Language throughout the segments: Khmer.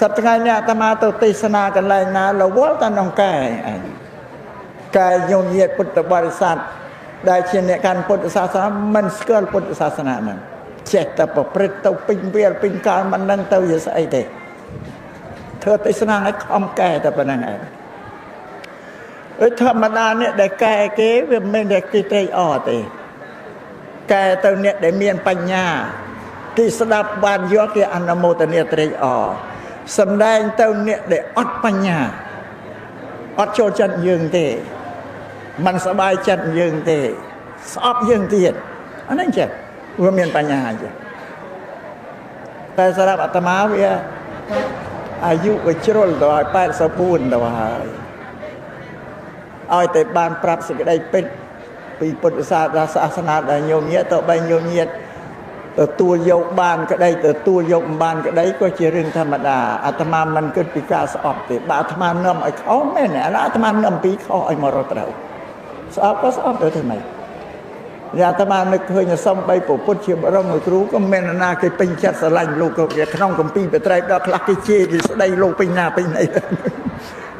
សប្តាហ៍នេះអាត្មាទៅទេសនាកន្លែងណារវល់តែក្នុងកាយញោមញាតិពុទ្ធបរិស័ទដែលជាអ្នកកាន់ពុទ្ធសាសនាមិនស្គាល់ពុទ្ធសាសនាហ្នឹងចេះតែប្រព្រឹត្តទៅពេញវាលពេញកាលមិនដឹងទៅជាស្អីទេធ្វើទេសនាឲ្យខំកែតែប៉ុណ្្នឹងឯងធម្មតាអ្នកដែលកែគេវាមិនដែលគេត្រេកអរទេកែទៅអ្នកដែលមានបញ្ញាគេស្ដាប់បានយល់គេអនុមោទនាត្រេកអរសំដែងទៅអ្នកដែលអត់បញ្ញាអត់ចូលចិត្តយើងទេមិនសบายចិត្តយើងទេស្អប់យើងទៀតអាហ្នឹងចេះវាមានបញ្ញាចេះតែសម្រាប់អាត្មាវាអាយុវាជ្រុលដល់84ដល់ហើយឲ្យតែបានប្រាប់សេចក្តីពិតពីពុទ្ធសាសនាដែលញោមញាតិទៅបីញោមញាតិទទួលយកបានក្តីទទួលយកមិនបានក្តីក៏ជារឿងធម្មតាអាត្មាមិនគិតពីការស្អប់ទេបើអាត្មានាំឲ្យខុសមែនអាត្មានាំពីខុសឲ្យមករត់ត្រូវស្អប់ក៏ស្អប់ទៅធ្វើម៉េចអាត្មានឹកឃើញសំបីពុទ្ធជាបរមគ្រូក៏មានណាគេពេញចិត្តស្រឡាញ់លោកគ្រប់គ្នាក្នុងគម្ពីរបត្រៃដល់ខ្លះគេជេរគេស្ដីលោកពេញណាពេញណី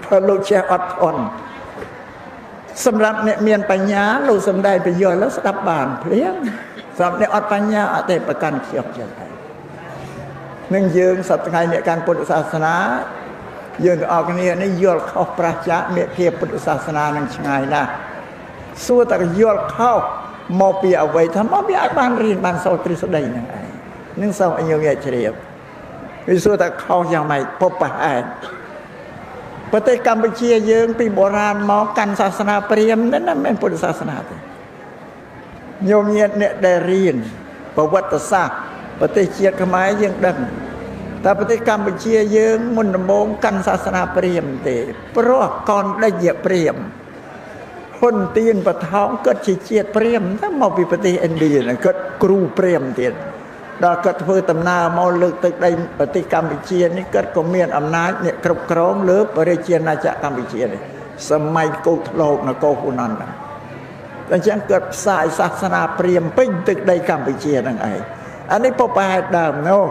ព្រោះលោកចេះអត់ធន់សម្រាប់អ្នកមានបញ្ញាលោកសំដែងពយល់แล้วស្ដាប់បានភ្លាមសម្រាប់អ្នកអត់បញ្ញាអត់ទេប្រកាន់ខ្ជាប់ចឹងដែរនឹងយើងសប្តាហ៍ថ្ងៃអ្នកកាន់ពុទ្ធសាសនាយើងទាំងអស់គ្នានេះយល់ខុសប្រឆាចមេភាពុទ្ធសាសនានឹងឆ្ងាយណាស់សួរតែយល់ខុសមកពីអ្វីថាមកវាអាចបានរៀនបានសូត្រទ្រឹស្ដីហ្នឹងឯងនឹងសូមឲ្យយើងជ្រាបវាសួរតែខុសយ៉ាងម៉េចពុបប្រហែលប្រទេសកម្ពុជាយើងពីបុរាណមកកាន់សាសនាព្រាហ្មណ៍ហ្នឹងមិនមែនពុទ្ធសាសនាទេញោមញាតិអ្នកដែលរៀនប្រវត្តិសាស្ត្រប្រទេសជាតិខ្មែរយើងដឹងតែប្រទេសកម្ពុជាយើងមុនដំបូងកាន់សាសនាព្រាហ្មណ៍ទេព្រោះកនដេញព្រាហ្មណ៍ហ៊ុនទៀនបថោងគាត់ជាជាតិព្រាហ្មណ៍តែមកពីប្រទេសឥណ្ឌាគាត់គ្រូព្រាហ្មណ៍ទៀតដល់គាត់ធ្វើដំណើរមកលើកទឹកដីប្រទេសកម្ពុជានេះគាត់ក៏មានអំណាចអ្នកគ្រប់គ្រងលើប្រជាជាណាចក្រកម្ពុជានេះសម័យកូរធ្លោកនគរហ៊ុនអន្តអញ្ចឹងគាត់ផ្សាយសាសនាព្រាហ្មណ៍ពេញទឹកដីកម្ពុជាហ្នឹងឯងអានេះពុបហេតុដើមនោះ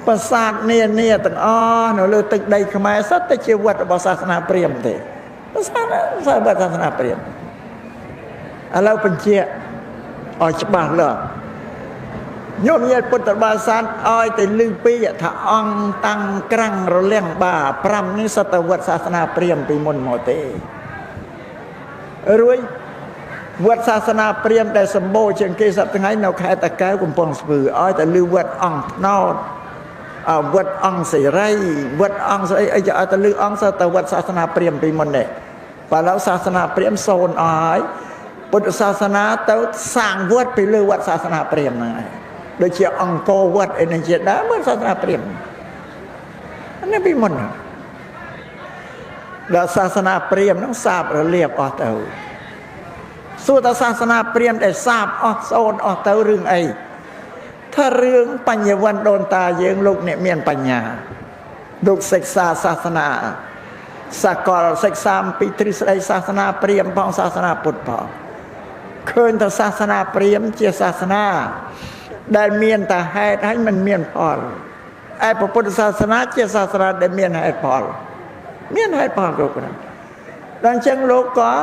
ប្រាសាទនានាទាំងអស់នៅលើទឹកដីខ្មែរសុទ្ធតែជាវត្តរបស់សាសនាព្រាហ្មណ៍ទេសាសនាព្រាហ្មណ៍ឥឡូវបញ្ជាក់ឲ្យច្បាស់លាស់ញោមញាតិពុទ្ធបរិស័ទឲ្យតែឮពីថាអង្គតាំងក្រាំងរលាំងបា5នេះសតវត្តសាសនាព្រាហ្មណ៍ពីមុនមកទេរួចវត្តសាសនាព្រាហ្មណ៍ដែលសម្បូរជាងគេសប្តាហ៍ថ្ងៃនៅខេត្តតាកែវកំពង់ស្ពឺឲ្យតែឮវត្តអង្គថ្នោតវត្តអង្គសេរីវត្តអង្គស្អីអីឲ្យតែឮអង្គសតវត្តសាសនាព្រាហ្មណ៍ពីមុននេះបើឡូវសាសនាព្រាហ្មណ៍សូន្យអស់ហើយពុទ្ធសាសនាទៅសាងវត្តពីលើវត្តសាសនាព្រាហ្មណ៍ហ្នឹងឯងដូចជាអង្គរវត្តអីនេះជាដើមសាសនាព្រាហ្មណ៍នេះពីមុនដល់សាសនាព្រាហ្មណ៍ហ្នឹងសាបរលាបអស់ទៅសួរថាសាសនាព្រាហ្មណ៍ដែលសាបអស់សូន្យអស់ទៅរឿងអីថារឿងបញ្ញវន្តដូនតាយើងលោកអ្នកមានបញ្ញាលោកសិក្សាសាសនាសាកលសិក្សាអំពីទ្រឹស្ដីសាសនាព្រាហ្មណ៍ផងសាសនាពុទ្ធផងឃើញថាសាសនាព្រាហ្មណ៍ជាសាសនាដែលមានតែហេតុហើយមិនមានផលឯពុទ្ធសាសនាជាសាសនាដែលមានហេតុផលគ្រប់គ្រាន់ដល់អញ្ចឹងលោកក៏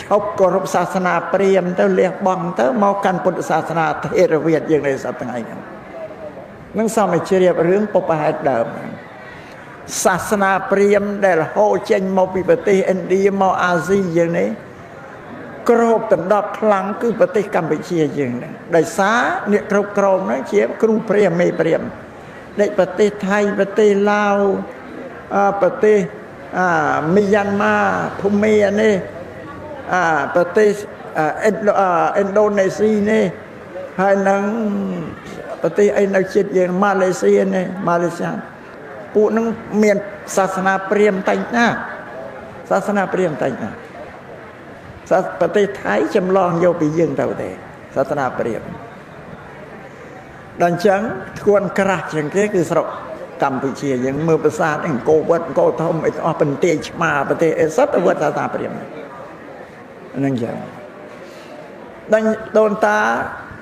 ឈប់គោរពសាសនាព្រាហ្មណ៍ទៅលះបង់ទៅមកកាន់ពុទ្ធសាសនាថេរវាទយើងនៅសប្តាហ៍ថ្ងៃហ្នឹងសូមឲ្យជ្រាបរឿងពុបហេតុដើមសាសនាព្រាហ្មណ៍ដែលហូរចេញមកពីប្រទេសឥណ្ឌាមកអាស៊ីយើងនេះគ្របដណ្ដប់ខ្លាំងគឺប្រទេសកម្ពុជាយើងហ្នឹងដោយសារអ្នកគ្រប់គ្រងហ្នឹងជាគ្រូព្រាហ្មណ៍មេព្រាហ្មណ៍ដូចប្រទេសថៃប្រទេសឡាវប្រទេសមីយ៉ាន់ម៉ាភូមានេះប្រទេសឥណ្ឌូនេស៊ីនេះហើយនឹងប្រទេសអីនៅជិតយើងម៉ាឡេស៊ីនេះម៉ាឡេស៊ីពួកនឹងមានសាសនាព្រាហ្មណ៍តែងណាសាសនាព្រាហ្មណ៍តែងណាប្រទេសថៃចម្លងយកពីយើងទៅទេសាសនាព្រាហ្មណ៍ដល់អញ្ចឹងធ្ងន់ក្រាស់ជាងគេគឺស្រុកកម្ពុជាយើងមើលប្រាសាទអង្គរវត្តអង្គរធំអីអស់បន្ទាយឆ្មាប្រទេសអេសិតវត្តសាសនាព្រាហ្មណ៍ហ្នឹងចឹងដល់ដូនតា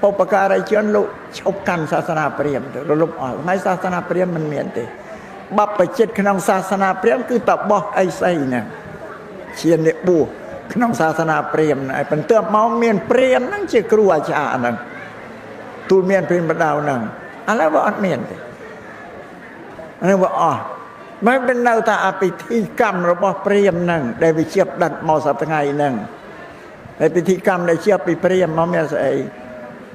បុព្វការីជនលោកឈប់កាន់សាសនាព្រាហ្មណ៍ទៅរលប់អស់ហើយសាសនាព្រាហ្មណ៍មិនមានទេបព្វជិតក្នុងសាសនាព្រាហ្មណ៍គឺតបោះអីស្អីហ្នឹងជាអ្នកបួសក្នុងសាសនាព្រាហ្មណ៍ហើយបន្ទាប់មកមានព្រាហ្មណ៍ហ្នឹងជាគ្រូអាចារ្យហ្នឹងទូលមានព្រាហ្មណ៍បដៅហ្នឹងឥឡូវវាអត់មានទេហ្នឹងវាអស់មិនเป็นនៅតែអពិធីកម្មរបស់ព្រាហ្មណ៍ហ្នឹងដែលវាជាប់ដិតមកសប្តាហ៍ថ្ងៃហ្នឹងហើយពិធីកម្មដែលជាប់ពីព្រាហ្មណ៍មកមានស្អី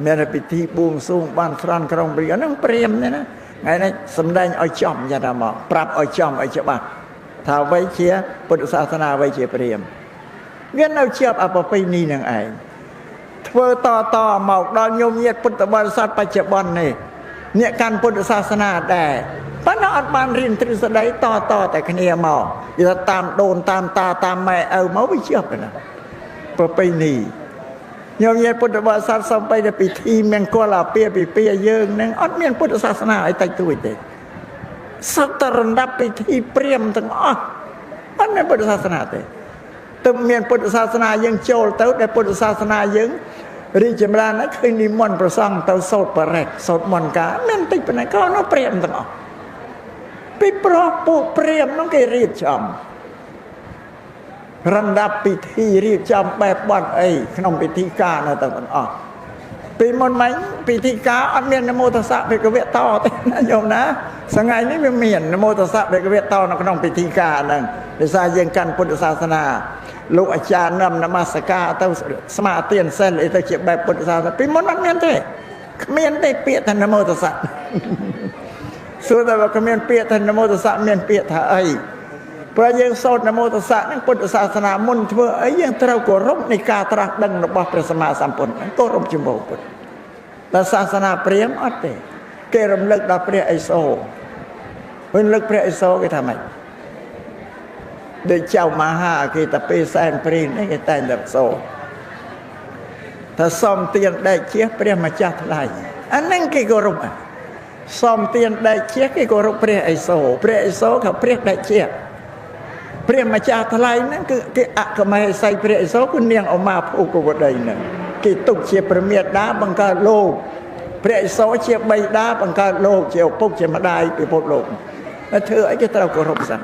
មានពិធីបួងសួងបានស្រន់ក្រុងព្រាហ្មណ៍ហ្នឹងព្រាហ្មណ៍ណាថ្ងៃនេះសំដែងឲ្យចំយ៉ាងណាមកប្រាប់ឲ្យចំឲ្យច្បាស់ថាអ្វីជាពុទ្ធសាសនាអ្វីជាព្រាហ្មណ៍វានៅជាប់អប្រពៃណីនឹងឯងធ្វើតមកដល់ញោមញាតពុទ្ធបរិស័ទបច្ចុប្បន្ននេះអ្នកកាន់ពុទ្ធសាសនាដែរប៉ុន្តែអត់បានរៀនទ្រឹស្ដីតតែគ្នាមកនិយាយតាមដូនតាមតាតាមម៉ែឪមកវាជាប់ណាប្រពៃណីញោមញាតពុទ្ធបរិស័ទសំបីតែពិធីមង្គលអាពាហ៍ពិពាហ៍យើងនឹងអត់មានពុទ្ធសាសនាឲ្យតិចតួចទេសុទ្ធតែរំដាប់ពិធីព្រាហ្មណ៍ទាំងអស់អត់មានពុទ្ធសាសនាទេទើបមានពុទ្ធសាសនាយើងចូលទៅដែលពុទ្ធសាសនាយើងរីចម្រើនហ្នឹងឃើញនិមន្តប្រសង់ទៅសូត្របរិទ្ធសូត្រមន្តការមានតិចប៉ុណ្ណេះក៏នោះព្រាហ្មណ៍ទាំងអស់ពីព្រោះពួកព្រាហ្មណ៍ហ្នឹងគេរៀបចំរំដាប់ពិធីរៀបចំបែបបទអីក្នុងពិធីការនៅទាំងអស់ពីមុនមិញពិធីការអត់មាននមោតសៈភិក្ខវៈតទេណាញោមណាថ្ងៃនេះវាមាននមោតសៈភិក្ខវៈតនៅក្នុងពិធីការហ្នឹងដោយសារយើងកាន់ពុទ្ធសាសនាលោកអាចារ្យនមស្ការទៅស្មាទានសិលអីទៅជាបែបពុទ្ធសាសនាពីមុនអត់មានទេគ្មានទេពាក្យថានមោតសៈសួរតែว่าគ្មានពាក្យថានមោតសៈមានពាក្យថាអីព្រោះយើងសូត្រនមោតសៈហ្នឹងពុទ្ធសាសនាមុនធ្វើអីយើងត្រូវគោរពនៃការត្រាស់ដឹងរបស់ព្រះសម្មាសម្ពុទ្ធគោរពចំពោះពុទ្ធតែសាសនាព្រាហ្មណ៍អត់ទេគេរំលឹកដល់ព្រះឥសូររំលឹកព្រះឥសូរគេថាម៉េចដូចចៅមហាគេតែពេលសែនព្រីនេះគេតែងតែសូរថាសុំទានដែកជះព្រះម្ចាស់ថ្លៃអាហ្នឹងគេគោរពសុំទានដែកជះគេគោរពព្រះឥសូរព្រះឥសូរក៏ព្រះដែកជះព្រះម្ចាស់ថ្លៃហ្នឹងគឺគេអកមហេសីព្រះឥសូរគឺនាងឧមាភូកវតីហ្នឹងគេទុកជាព្រះមេដាបង្កើតលោកព្រះឥសូរជាបិតាបង្កើតលោកជាឪពុកជាម្ដាយពិភពលោកតែធ្វើអីគេត្រូវគោរពសិន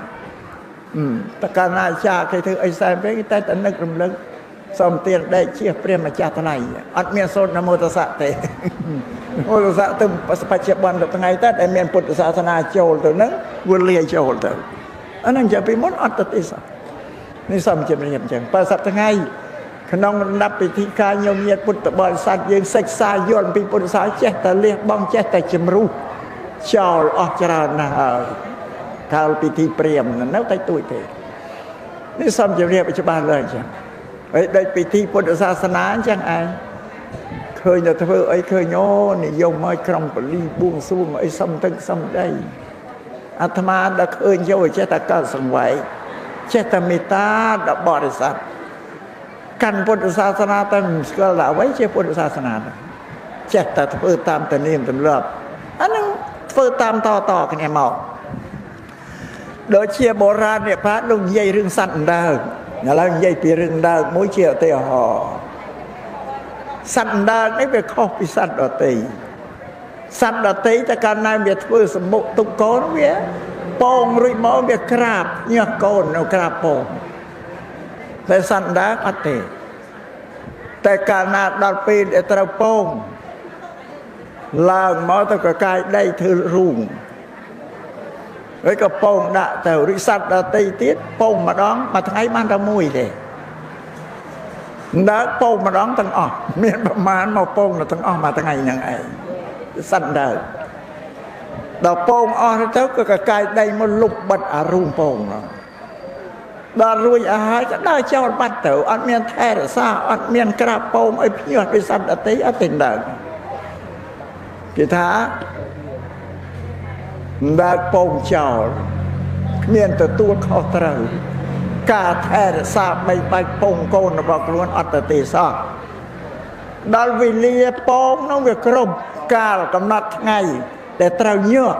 តកាលណាអាចារ្យគេធ្វើអីសែនពេកគេតែនឹករំលឹកសូមទានដែកជះព្រះម្ចាស់ថ្លៃអត់មានសូត្រនមោតសៈទេនមោតសៈទៅបច្ចុប្បន្នទៅថ្ងៃតែដែលមានពុទ្ធសាសនាចូលទៅហ្នឹងវាលាយចូលទៅអាហ្នឹងចាំពីមុនអត់ទៅទេសោះនេះសូមជម្រាបអញ្ចឹងបើសប្តាហ៍ថ្ងៃក្នុងរំដាប់ពិធីការញោមញាតពុទ្ធបរិស័ទយើងសិក្សាយល់ពីពុទ្ធសាសនាចេះតែលះបង់ចេះតែជំរុះចោលអស់ច្រើនណាស់ហើយកាលពិធីព្រាហ្មណ៍នៅតែទួចទេនេះសូមជម្រាបឲ្យច្បាស់លើអញ្ចឹងហើយដូចពិធីពុទ្ធសាសនាអញ្ចឹងឯងឃើញតែធ្វើអីឃើញអូនិយមឲ្យក្រុងបលីបួងសួងអីសំទឹកសំដីអាត្មាដល់ឃើញយកចេះតែកើតសង្វេគចេះតែមេត្តាដល់បរិស័ទកាន់ពុទ្ធសាសនាតែមិនស្គាល់ថាអ្វីជាពុទ្ធសាសនាចេះតែធ្វើតាមទំនៀមទម្លាប់អានឹងធ្វើតាមតគ្នាមកដូចជាបុរាណអ្នកប្រាជ្ញលោកនិយាយរឿងសត្វអណ្ដើកឥឡូវនិយាយពីរឿងអណ្ដើកមួយជាឧទាហរណ៍សត្វអណ្ដើកនេះវាខុសពីសត្វដទៃសត្វដទៃតែកាលណាវាធ្វើសម្មុខទុកកូនវាពងរួចមកវាក្រាបញើសកូននៅក្រាបពងតែសត្វអណ្ដើកអត់ទេតែកាលណាដល់ពេលដែលត្រូវពងឡើងមកទៅកកាយដីធ្វើរូងហើយក៏ពងដាក់ទៅរិស័តដទៃទៀតពងម្ដងមួយថ្ងៃបានតែមួយទេដើរពងម្ដងទាំងអស់មានប្រមាណមកពងទាំងអស់មួយថ្ងៃហ្នឹងឯងសត្វដើរដល់ពងអស់ទៅក៏កកាយដីមកលុបបិទអារូងពងដល់រួចអស់ហើយក៏ដើរចោលបាត់ទៅអត់មានថែរក្សាអត់មានក្រាបពងឲ្យភ្ញាស់ពីសត្វដទៃអត់ទេដើរគេថាដើរពងចោលគ្មានទទួលខុសត្រូវការថែរក្សាបីបាច់ពងកូនរបស់ខ្លួនអត់ទៅទេសោះដល់វេលាពងនោះវាគ្រប់កាលកំណត់ថ្ងៃដែលត្រូវញើស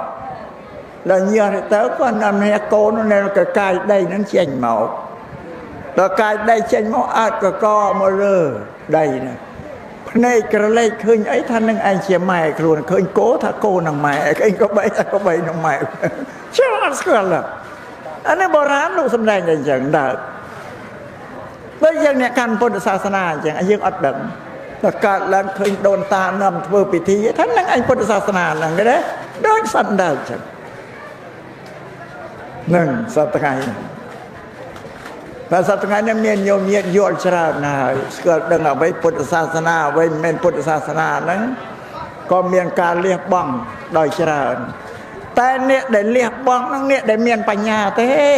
ដល់ញើសទៅក៏នាំឲ្យកូននៅកកាយដីនឹងចេញមកដល់កាយដីចេញមកអាចកកមកលើដីណាផ្ này cái lấy khơi ấy thanh năng anh chia mày luôn khơi cố thà cô năng mày cái có bấy năng mày chứ ăn sờ là anh ấy bỏ rán luôn xâm đành chẳng đợi bây giờ này căn Phậtศาสนาchẳng anh dương ắt đậm là cả lần khơi đồn ta nằm vừa bị thi thanh năng anh Phậtศาสนาlà cái đấy đối sanh đời chẳng nâng sát ngày và sát ngày này miền nhiều miền dọn ra nào sửa đừng ở với Phậtศาสนาvới miền Phậtศาสนา นั้นก็มีการเรียกบ้องโดยเฉพาะแต่เนี่ยได้เรียกบ้องนั่นเนี่ยได้มีปัญญาเท่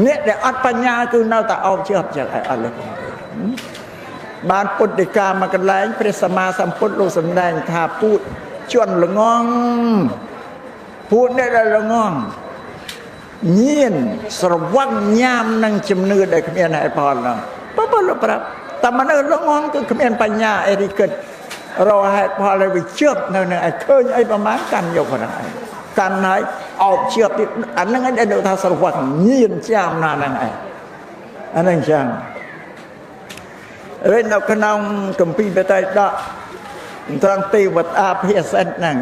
เนี่ยได้อัดปัญญาคือเราแต่เอาเชื่อจากอะไรบานปุถิกามากันแรงพระสัมมาสัมพุทธโลกสำแดงถ้าพูดชวนละงองพูดได้ละงองเงียนสรวังยามนั่งจำเนื้อได้ขมิ้นให้พอแล้วปั๊บปั๊บปั๊บแต่มันละงองคือขมิ้นปัญญาไอ้ที่เกิดเราให้พอเลยไปเชื่อนั่นไอ้เคยไอ้ประมาณกันอยู่ขนาดกันไหนเอาเชื่อที่อันนั้นไอ้เดี๋ยวถ้าสรวังเงียนจามนั่นไอ้อันนั้นจังเรื่องเราขนมกัมพีไปได้ดอกตรังตีวัดอาเพียเส้นนั่ง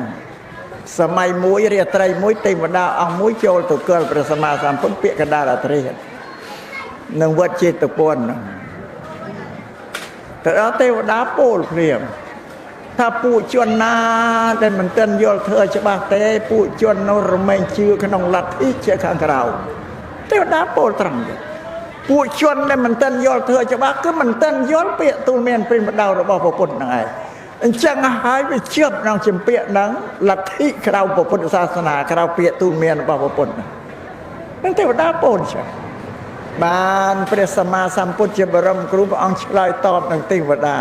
สมัยมวยเรียไตรมวยตีวัดดาวเอามวยโจลตัวเกิดประสมาสามพ้นเปียกระดาษเรียนหนึ่งวัดเจตปนแต่เราตีวัดดาวโปลเพียมถ้าปู่จวนนาได้มันเต้นยอดเธอจะบ้าเต้ปู่จวนนรไม่ชื่อขนมลัดที่เชื่อข้างเราตีวัดดาวโปลตรังปู่ชวนได้มันเต้นยอดเธอจะบ้าก็มันเต้นยอดเปียตูเมียนเป็นบัดดาวเราบอกพระพุทธนั่งไงจังหายไปเชื่อมนางจิมเปียนังลัทธิเราพระพุทธศาสนาเราเปียตูเมียนบอกพระพุทธนั่นเทวดาโปนใช่บานพระสัมมาสัมพุทธเจ้าบรมครูพระองค์ช่วยตอบนางเทวดา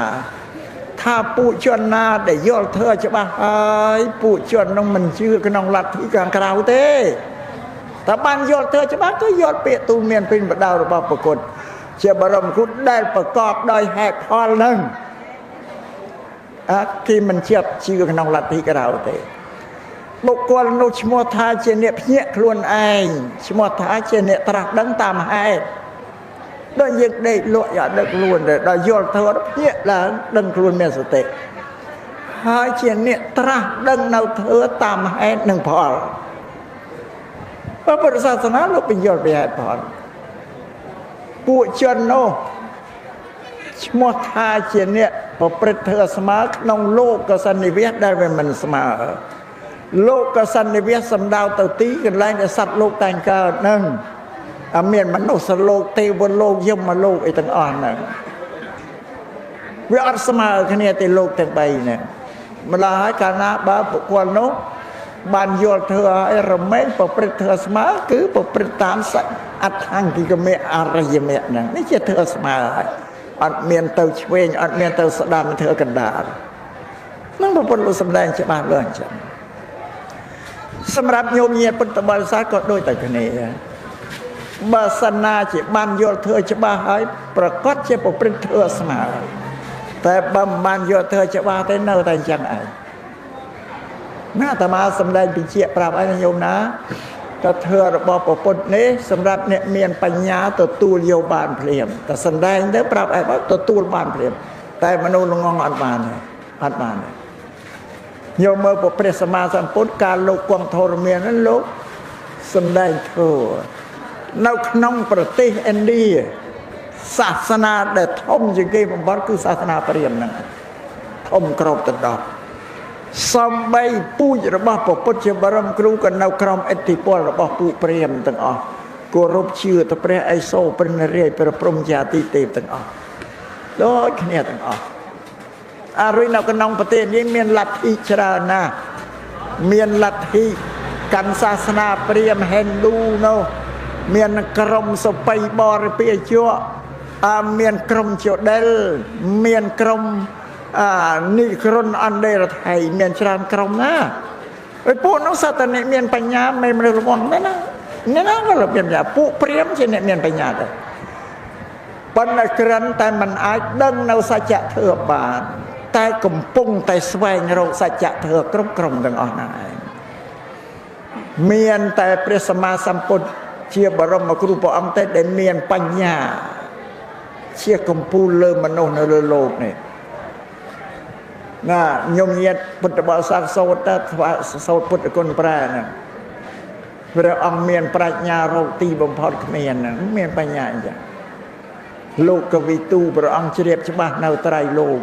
ถ้าปู่ชวนนาได้ยอดเธอจะบ้าหายปู่ชวนน้องมันชื่อขนมลัทธิกลางเราเต้ถ้าบ้านยอดเธอจะบ้าก็ยอดเปียตูเมียนเป็นบัดดาวเราบอกพระพุทธเจ้าบรมครูได้ประกอบโดยแหกพอนึงที่มันเชื่อชื่อขนมลัทธิกเราเตะบุคคลนุชมทาเจเนเพียครวนไอชมทาเจเนตรักดังตามให้โดยยึดได้ลอยดังล้วนเลยโดยยอดเธอเพียละดังครวนเมียสเตะหาเจเนตรักดังเนาเธอตามให้หนึ่งพอพระพุทธศาสนาเราเป็นยอดไปให้พอปุจนโนชมทาเจเนพอประเทศสมาร์นองโลกกสันนิเวศได้เป็นมันสมาโลกกสันนิเวศสำดาวเต่าตีกันไล่ในสัตว์โลกแต่งกานั่งอเมียนมนุษย์โลกเทวโลกยมโลกไอ้ตั้งอ่อนนั่งวิอัตสมาขณีติโลกแต่งใบเนี่ยเวลาให้การนะบ้าบุคคลโนบานยอดเธอไอ้ระเมนพอประเทศสมาคือพอประตามสัตอัตถังกิกเมอะไรยเมนั่งนี่จะเธอสมาอัดเมียนเตาเชงอัดเมียนเตาสดามเธอกันดาลนั่งพระพุทธสำแดงจะมาเรื่องฉันสำหรับโยมเงียปุตตบริษัทก็โดยแต่คนนี้บาสนาจะบันโยเธอจะมาให้ประกอบจะปกปิดเธอสมาแต่บันโยเธอจะมาแต่เนื้อแต่จังไอหน้าตมาสำแดงปีเจียปราบไอ้โยมนะก็เธอบอกปปนนี้สำหรับเนี่ยเมียนปัญญาตัวตูโยบานเพลียมแต่แสดงได้ปรับไอ้ว่าตัวตูบานเพลียมแต่มนุษย์ลงงอัดบานเลยอัดบานเลยโยมเมื่อพระสัมมาสัมพุทธการโลกกวางโทรเมียนั้นโลกแสดงเธอในขนมประเทศอินเดียศาสนาเด็ดท่อมจริงๆผมบอกคือศาสนาเปลี่ยนนั่นท่อมกรอบตัดดอกสมัยปู่ระบาพระพุทธเจ้าบรมครูกันเอาครองเอติปอลระบาปู่เปรียมต่างออกกรบชื่อตะเปรไอโซเป็นเรียเป็นพรหมญาติเตมต่างออกโดยขณีต่างออกอารินเอากันน้องประเทศนี้เมียนลัทธิชรานะเมียนลัทธิกันศาสนาเปรียมเฮนดูโนเมียนกรมสไปบอร์เปียจัวเมียนกรมโจเดลเมียนกรมนี่กรนอันเดรไทยเมียนชรานกรมนะไอ้พวกนักสัตว์เนี่ยเมียนปัญญาไม่มาระวังนั่นนะนี่นะก็เราเปลี่ยนอย่างผู้เปรียมเช่นเนี่ยเมียนปัญญาเลยปัญญากรันแต่มันอาจดังเอาสัจจะเถื่อบานแต่กลุ่มปุ่งแต่สวงเราสัจจะเถื่อกรมกรมดังอ่อนนายเมียนแต่พระสัมมาสัมพุทธเชี่ยบรมครูพระองค์แต่ได้เมียนปัญญาเชี่ยกลุ่มปูเลมโนในโลกเนี่ย ញោមញាតពុទ្ធបរិស័ទសូត្រទៅសូត្រពុទ្ធគុណប្រែហ្នឹងព្រះអង្គមានប្រាជ្ញារកទីបំផុតគ្មានហ្នឹងមានបញ្ញាអញ្ចឹងលោកកវិទូព្រះអង្គជ្រាបច្បាស់នៅត្រៃលោក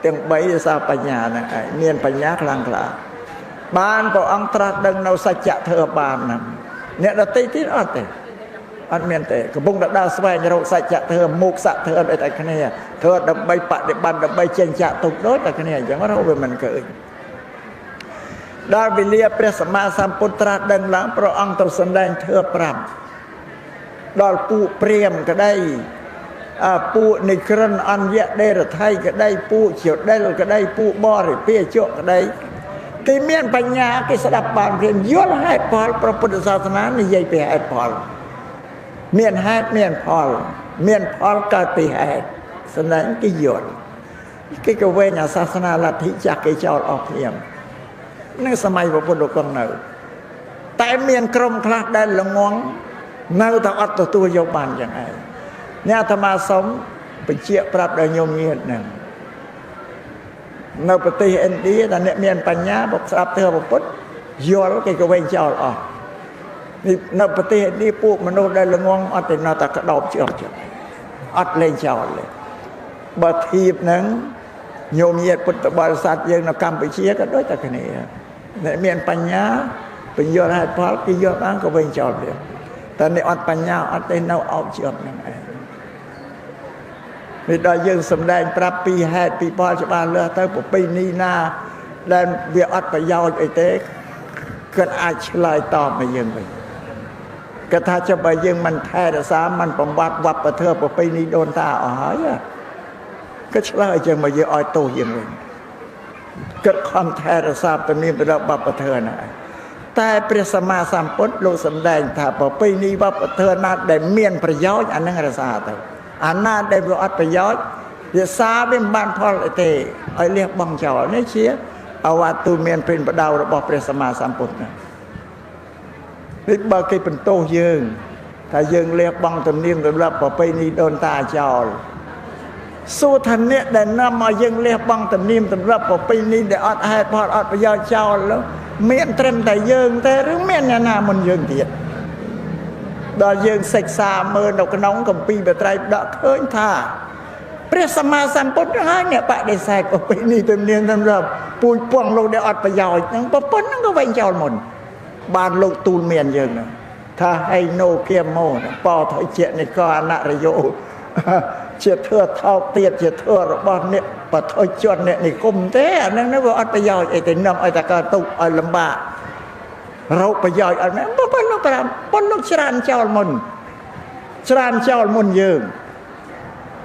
ទាំង3ដោយសារបញ្ញាហ្នឹងឯងមានបញ្ញាខ្លាំងក្លាបានព្រះអង្គត្រាស់ដឹងនៅសច្ចធម៌បានហ្នឹងអ្នកដទៃទៀតអត់ទេអត់មានទេកំពុងតែដើរស្វែងរកសច្ចធម៌មុខសធម៌ដូចតែគ្នាធ្វើដើម្បីបដិបត្តិដើម្បីចេញចាក់ទុកដូចតែគ្នាអញ្ចឹងរហូតវាមិនឃើញដល់វេលាព្រះសម្មាសម្ពុទ្ធត្រាស់ដឹងឡើងព្រះអង្គទ្រង់សម្ដែងធម៌ប្រាប់ដល់ពួកព្រាហ្មណ៍ក្តីពួកនិក្រិនអញ្ញដេរថៃក្តីពួកជាដិលក្តីពួកបរិពាជកក្តីគេមានបញ្ញាគេស្ដាប់បានព្រាមយល់ហេតុផលព្រះពុទ្ធសាសនានិយាយពីហេតុផលមានហេតុមានផលមានផលកើតពីហេតុសម្ដែងគេយល់គេក៏វែងអាសាសនាលទ្ធិចាស់គេចោលអស់ព្រាមនៅសម័យព្រះពុទ្ធអង្គនៅតែមានក្រុមខ្លះដែលល្ងងនៅតែអត់ទទួលយកបានយ៉ាងឯងអ្នកអាត្មាសូមបញ្ជាក់ប្រាប់ដល់ញោមញាតិហ្នឹងនៅប្រទេសឥណ្ឌាដែលអ្នកមានបញ្ញាបកស្ដាប់ធម៌ពុទ្ធយល់គេក៏វែងចោលអស់នេះនៅប្រទេសឥណ្ឌាពួកមនុស្សដែលល្ងងអត់ទេនៅតែក្តោបជាប់អត់លែងចោលទេបើធៀបហ្នឹងញោមញាតិពុទ្ធបរិស័ទយើងនៅកម្ពុជាក៏ដូចតែគ្នាអ្នកមានបញ្ញាបញ្យល់ហេតុផលគេយល់បានក៏វែងចោលទៀតតែអ្នកអត់បញ្ញាអត់ទេនៅអោបជាប់ហ្នឹងឯងនេះដល់យើងសំដែងប្រាប់ពីហេតុពីផលច្បាស់លាស់ទៅប្រពៃណីណាដែលវាអត់ប្រយោជន៍អីទេគាត់អាចឆ្លើយតបមកយើងវិញគាត់ថាចុះបើយើងមិនថែរក្សាមិនបំបត្តិវប្បធម៌ប្រពៃណីដូនតាអស់ហើយគាត់ឆ្លើយចឹងមកយើងឲ្យទោសយើងវិញគាត់ខំថែរក្សាទំនៀមទម្លាប់វប្បធម៌ណាតែព្រះសម្មាសម្ពុទ្ធលោកសម្ដែងថាប្រពៃណីវប្បធម៌ណាដែលមានប្រយោជន៍អានឹងរក្សាទៅអាណាដែលវាអត់ប្រយោជន៍វាសាវាមិនបានផលអីទេឲ្យលះបង់ចោលនេះជាអវត្តមានព្រិនបដៅរបស់ព្រះសម្មាសម្ពុទ្ធណានេះបើគេបន្ទោសយើងថាយើងលះបង់ទំនៀមទម្លាប់ប្រពៃណីដូនតាចោលសួរថាអ្នកដែលនាំឲ្យយើងលះបង់ទំនៀមទម្លាប់ប្រពៃណីដែលអត់ហេតុផលអត់ប្រយោជន៍ចោលមានត្រឹមតែយើងទេឬមានអ្នកណាមុនយើងទៀតដល់យើងសិក្សាមើលនៅក្នុងគម្ពីរបត្រៃបិដកឃើញថាព្រះសម្មាសម្ពុទ្ធហើយអ្នកបដិសេធប្រពៃណីទំនៀមទម្លាប់ពូជពងលោកដែលអត់ប្រយោជន៍ហ្នឹងប្រពន្ធហ្នឹងក៏វែងចោលមុនបានលោកទូលមានយើងហ្នឹងថាហៃណូគៀមោបោថយជានិកអនរយោជាធឿថោកទៀតជាធឿរបស់អ្នកបថុជនអ្នកនិគមទេអាហ្នឹងវាអត់ប្រយោជន៍អីទេនាំឲ្យតែកើតទុកឲ្យលំបាករោគប្រយោជន៍អត់មែនប៉ុន្តែលោកប្រាំប៉ុន្តែលោកច្រានចោលមុនយើង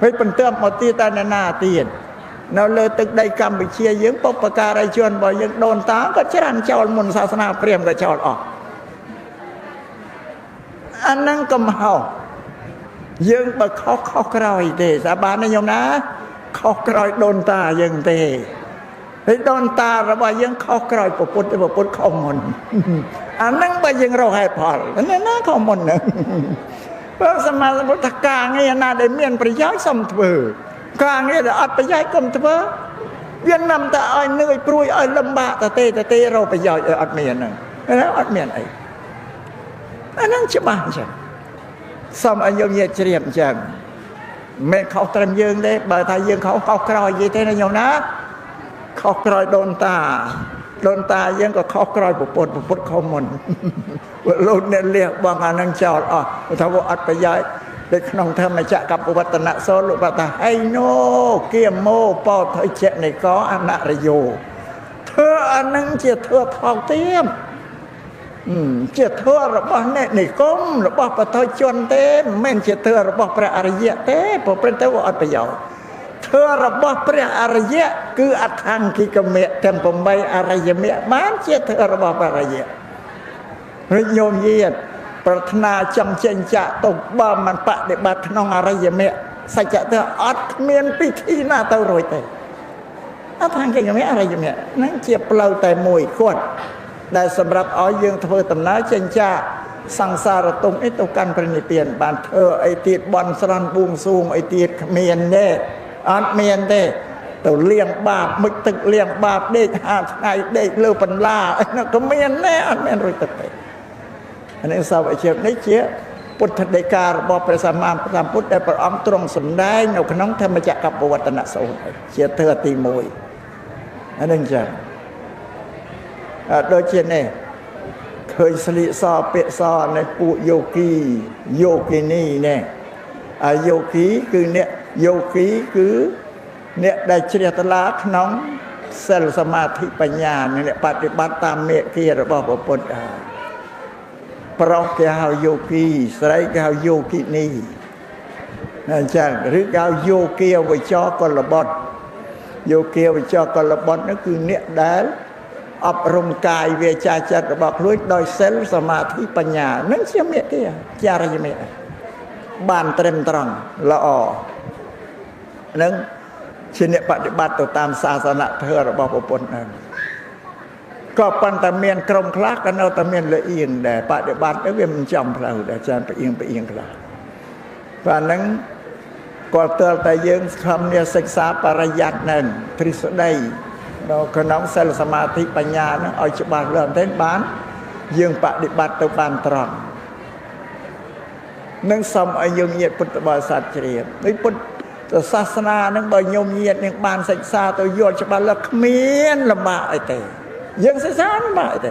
ហើយបន្ទាប់មកទៀតតែណាទៀតនៅលើទឹកដីកម្ពុជាយើងបុព្វការីជនរបស់យើងដូនតាក៏ច្រានចោលមុនសាសនាព្រាហ្មណ៍ក៏ចោលអស់អាហ្នឹងកំហុសយើងបើខុសក្រោយទេសាបានទេញោមណាខុសក្រោយដូនតាយើងទេហើយដូនតារបស់យើងខុសក្រោយពុទ្ធខុសមុនអាហ្នឹងបើយើងរកហេតុផលណាខុសមុនហ្នឹងបើសម្មាសម្ពុទ្ធការងារណាដែលមានប្រយោជន៍សូមធ្វើការងារដែលអត់ប្រយោជន៍កុំធ្វើវានាំតែឲ្យនឿយព្រួយឲ្យលំបាកតែរកប្រយោជន៍ឲ្យអត់មានហ្នឹងអត់មានអីអាហ្នឹងច្បាស់អញ្ចឹងសូមឲ្យញោមញាតិជ្រាបអញ្ចឹងមិនខុសត្រឹមយើងទេបើថាយើងខុសក្រោយយីទេណាញោមណាខុសក្រោយដូនតាយើងក៏ខុសក្រោយពុទ្ធខុសមុនលោកអ្នកលះបង់អានឹងចោលអស់ថាវាអត់ប្រយោជន៍នៅក្នុងធម្មចក្រកបវត្តនៈសូត្រលោកបាត់ថាហៃណូគៀមោបោថយជានិកអនរយោធ្វើអានឹងជាធ្វើថោកទាបជាធម៌របស់អ្នកនិគមរបស់បទជនទេមិនមែនជាធម៌របស់ព្រះអរិយៈទេព្រោះព្រឹកទៅអត់ប្រយោជន៍ធម៌របស់ព្រះអរិយៈគឺអដ្ឋង្គិកមៈទាំង8អរិយមគ្គបានជាធម៌របស់ព្រះអរិយៈឬញោមញាតិប្រាថ្នាចង់ចេញចាក់ទៅបើមិនបដិបត្តិក្នុងអរិយមគ្គសច្ចធម៌អត់គ្មានពិធីណាទៅរួចទេអដ្ឋង្គិកមៈអរិយមគ្គហ្នឹងជាផ្លូវតែមួយគាត់ដែលសម្រាប់ឲ្យយើងធ្វើដំណើរចេញចាកសង្សារទុក្ខទៅកាន់ព្រះនិព្វានបានធ្វើអីទៀតបន់ស្រន់បួងសួងអីទៀតគ្មានទេអត់មានទេ tàu liêng bạp mịch thực liêng bạp đê hạ ngày đê lưu phần la nó có miền nè anh miền rồi tập đấy anh em sao vậy chém đấy chứพุทธเดกาบอกพระสัมมาสัมพุทธได้ประองค์ตรงสมได้ในขนมธรรมจักรกับวัตนสูตรเชียเธอตีมวยอันนั้นจ้ะโดยเช่นนี้เคยสลิซอเปะซอในปุโยกีโยกินีเนี่ยโยกีคือเนี่ยโยกีคือเนี่ยได้เฉลี่ยตลาดน้องเซลสมาธิปัญญาเนี่ยปฏิบัติตามเมฆที่เราบอกพระพุทธเพราะแกเอาโยกีใส่แกเอาโยกินีนั่นจ้ะหรือแกเอาโยเกียวไปจ่อกลบดโยเกียวไปจ่อกลบดนั่นคือเนี่ยได้อบรมกายเวชาจัดบอกลุยโดยเซลสมาธิปัญญานั่นเสียเมียที่จาระยเมียบานเต็มตรังละอนั่นชิ้นเนี่ยปฏิบัติตามศาสนาเธอเราบอกปนนั่นก็ปันตะเมียนกรมคลากันเอาตะเมียนละเอียดแต่ปฏิบัติแล้วมันจำเราแต่อาจารย์ไปเอียงคลาเพราะนั้นก็เตือนแต่ยังคำเนี่ยศึกษาปริยัตินั่นทฤษฎีเราขนมเซลสมาธิปัญญานะเอาฉบับเริ่มเต้นบ้านยังปฏิบัติตัวบานตรังนั่งสมอายุเยียดพุทธบริษัทเฉียบในพุทธศาสนานั่งบ่ยมเยียดยังบานศึกษาตัวโยนฉบับละเมียนละมาไอเตยังศึกษาละมาไอเต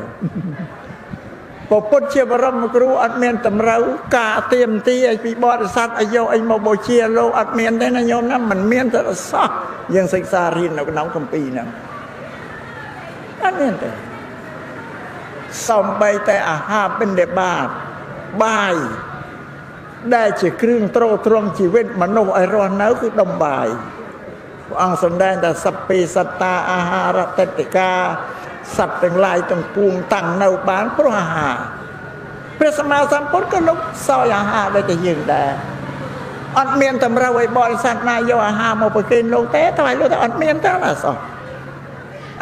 พอพุทธเชื่อบรมครูอัดเมียนตำเรากาเตรียมตีไอปีบริษัทอายุไอโมโบเชียโลอัดเมียนได้นายโยมนั้นมันเมียนแต่ละซักยังศึกษาเรียนเอาน้องคำปีนั่งอันนี้แต่สมไปแต่อาหารเป็นเด็บบาทบายได้จะครึ่งโตตรงชีวิตมนุษย์ไอรอนนั้นคือดมบายอังสมได้แต่สัพเพสัตตาอาหารเตติกาสัตว์เป็นลายต้องปรุงตั้งในบ้านเพราะอาหารพระสมมาสัมพุทธก็ลุกซอยอาหารได้จะยืนได้อัดเมียนตำราไว้บริษัทนายโยอาหารมาไปกินโลเต้ทำไมลูกแต่อัดเมียนเท่านั้นสอง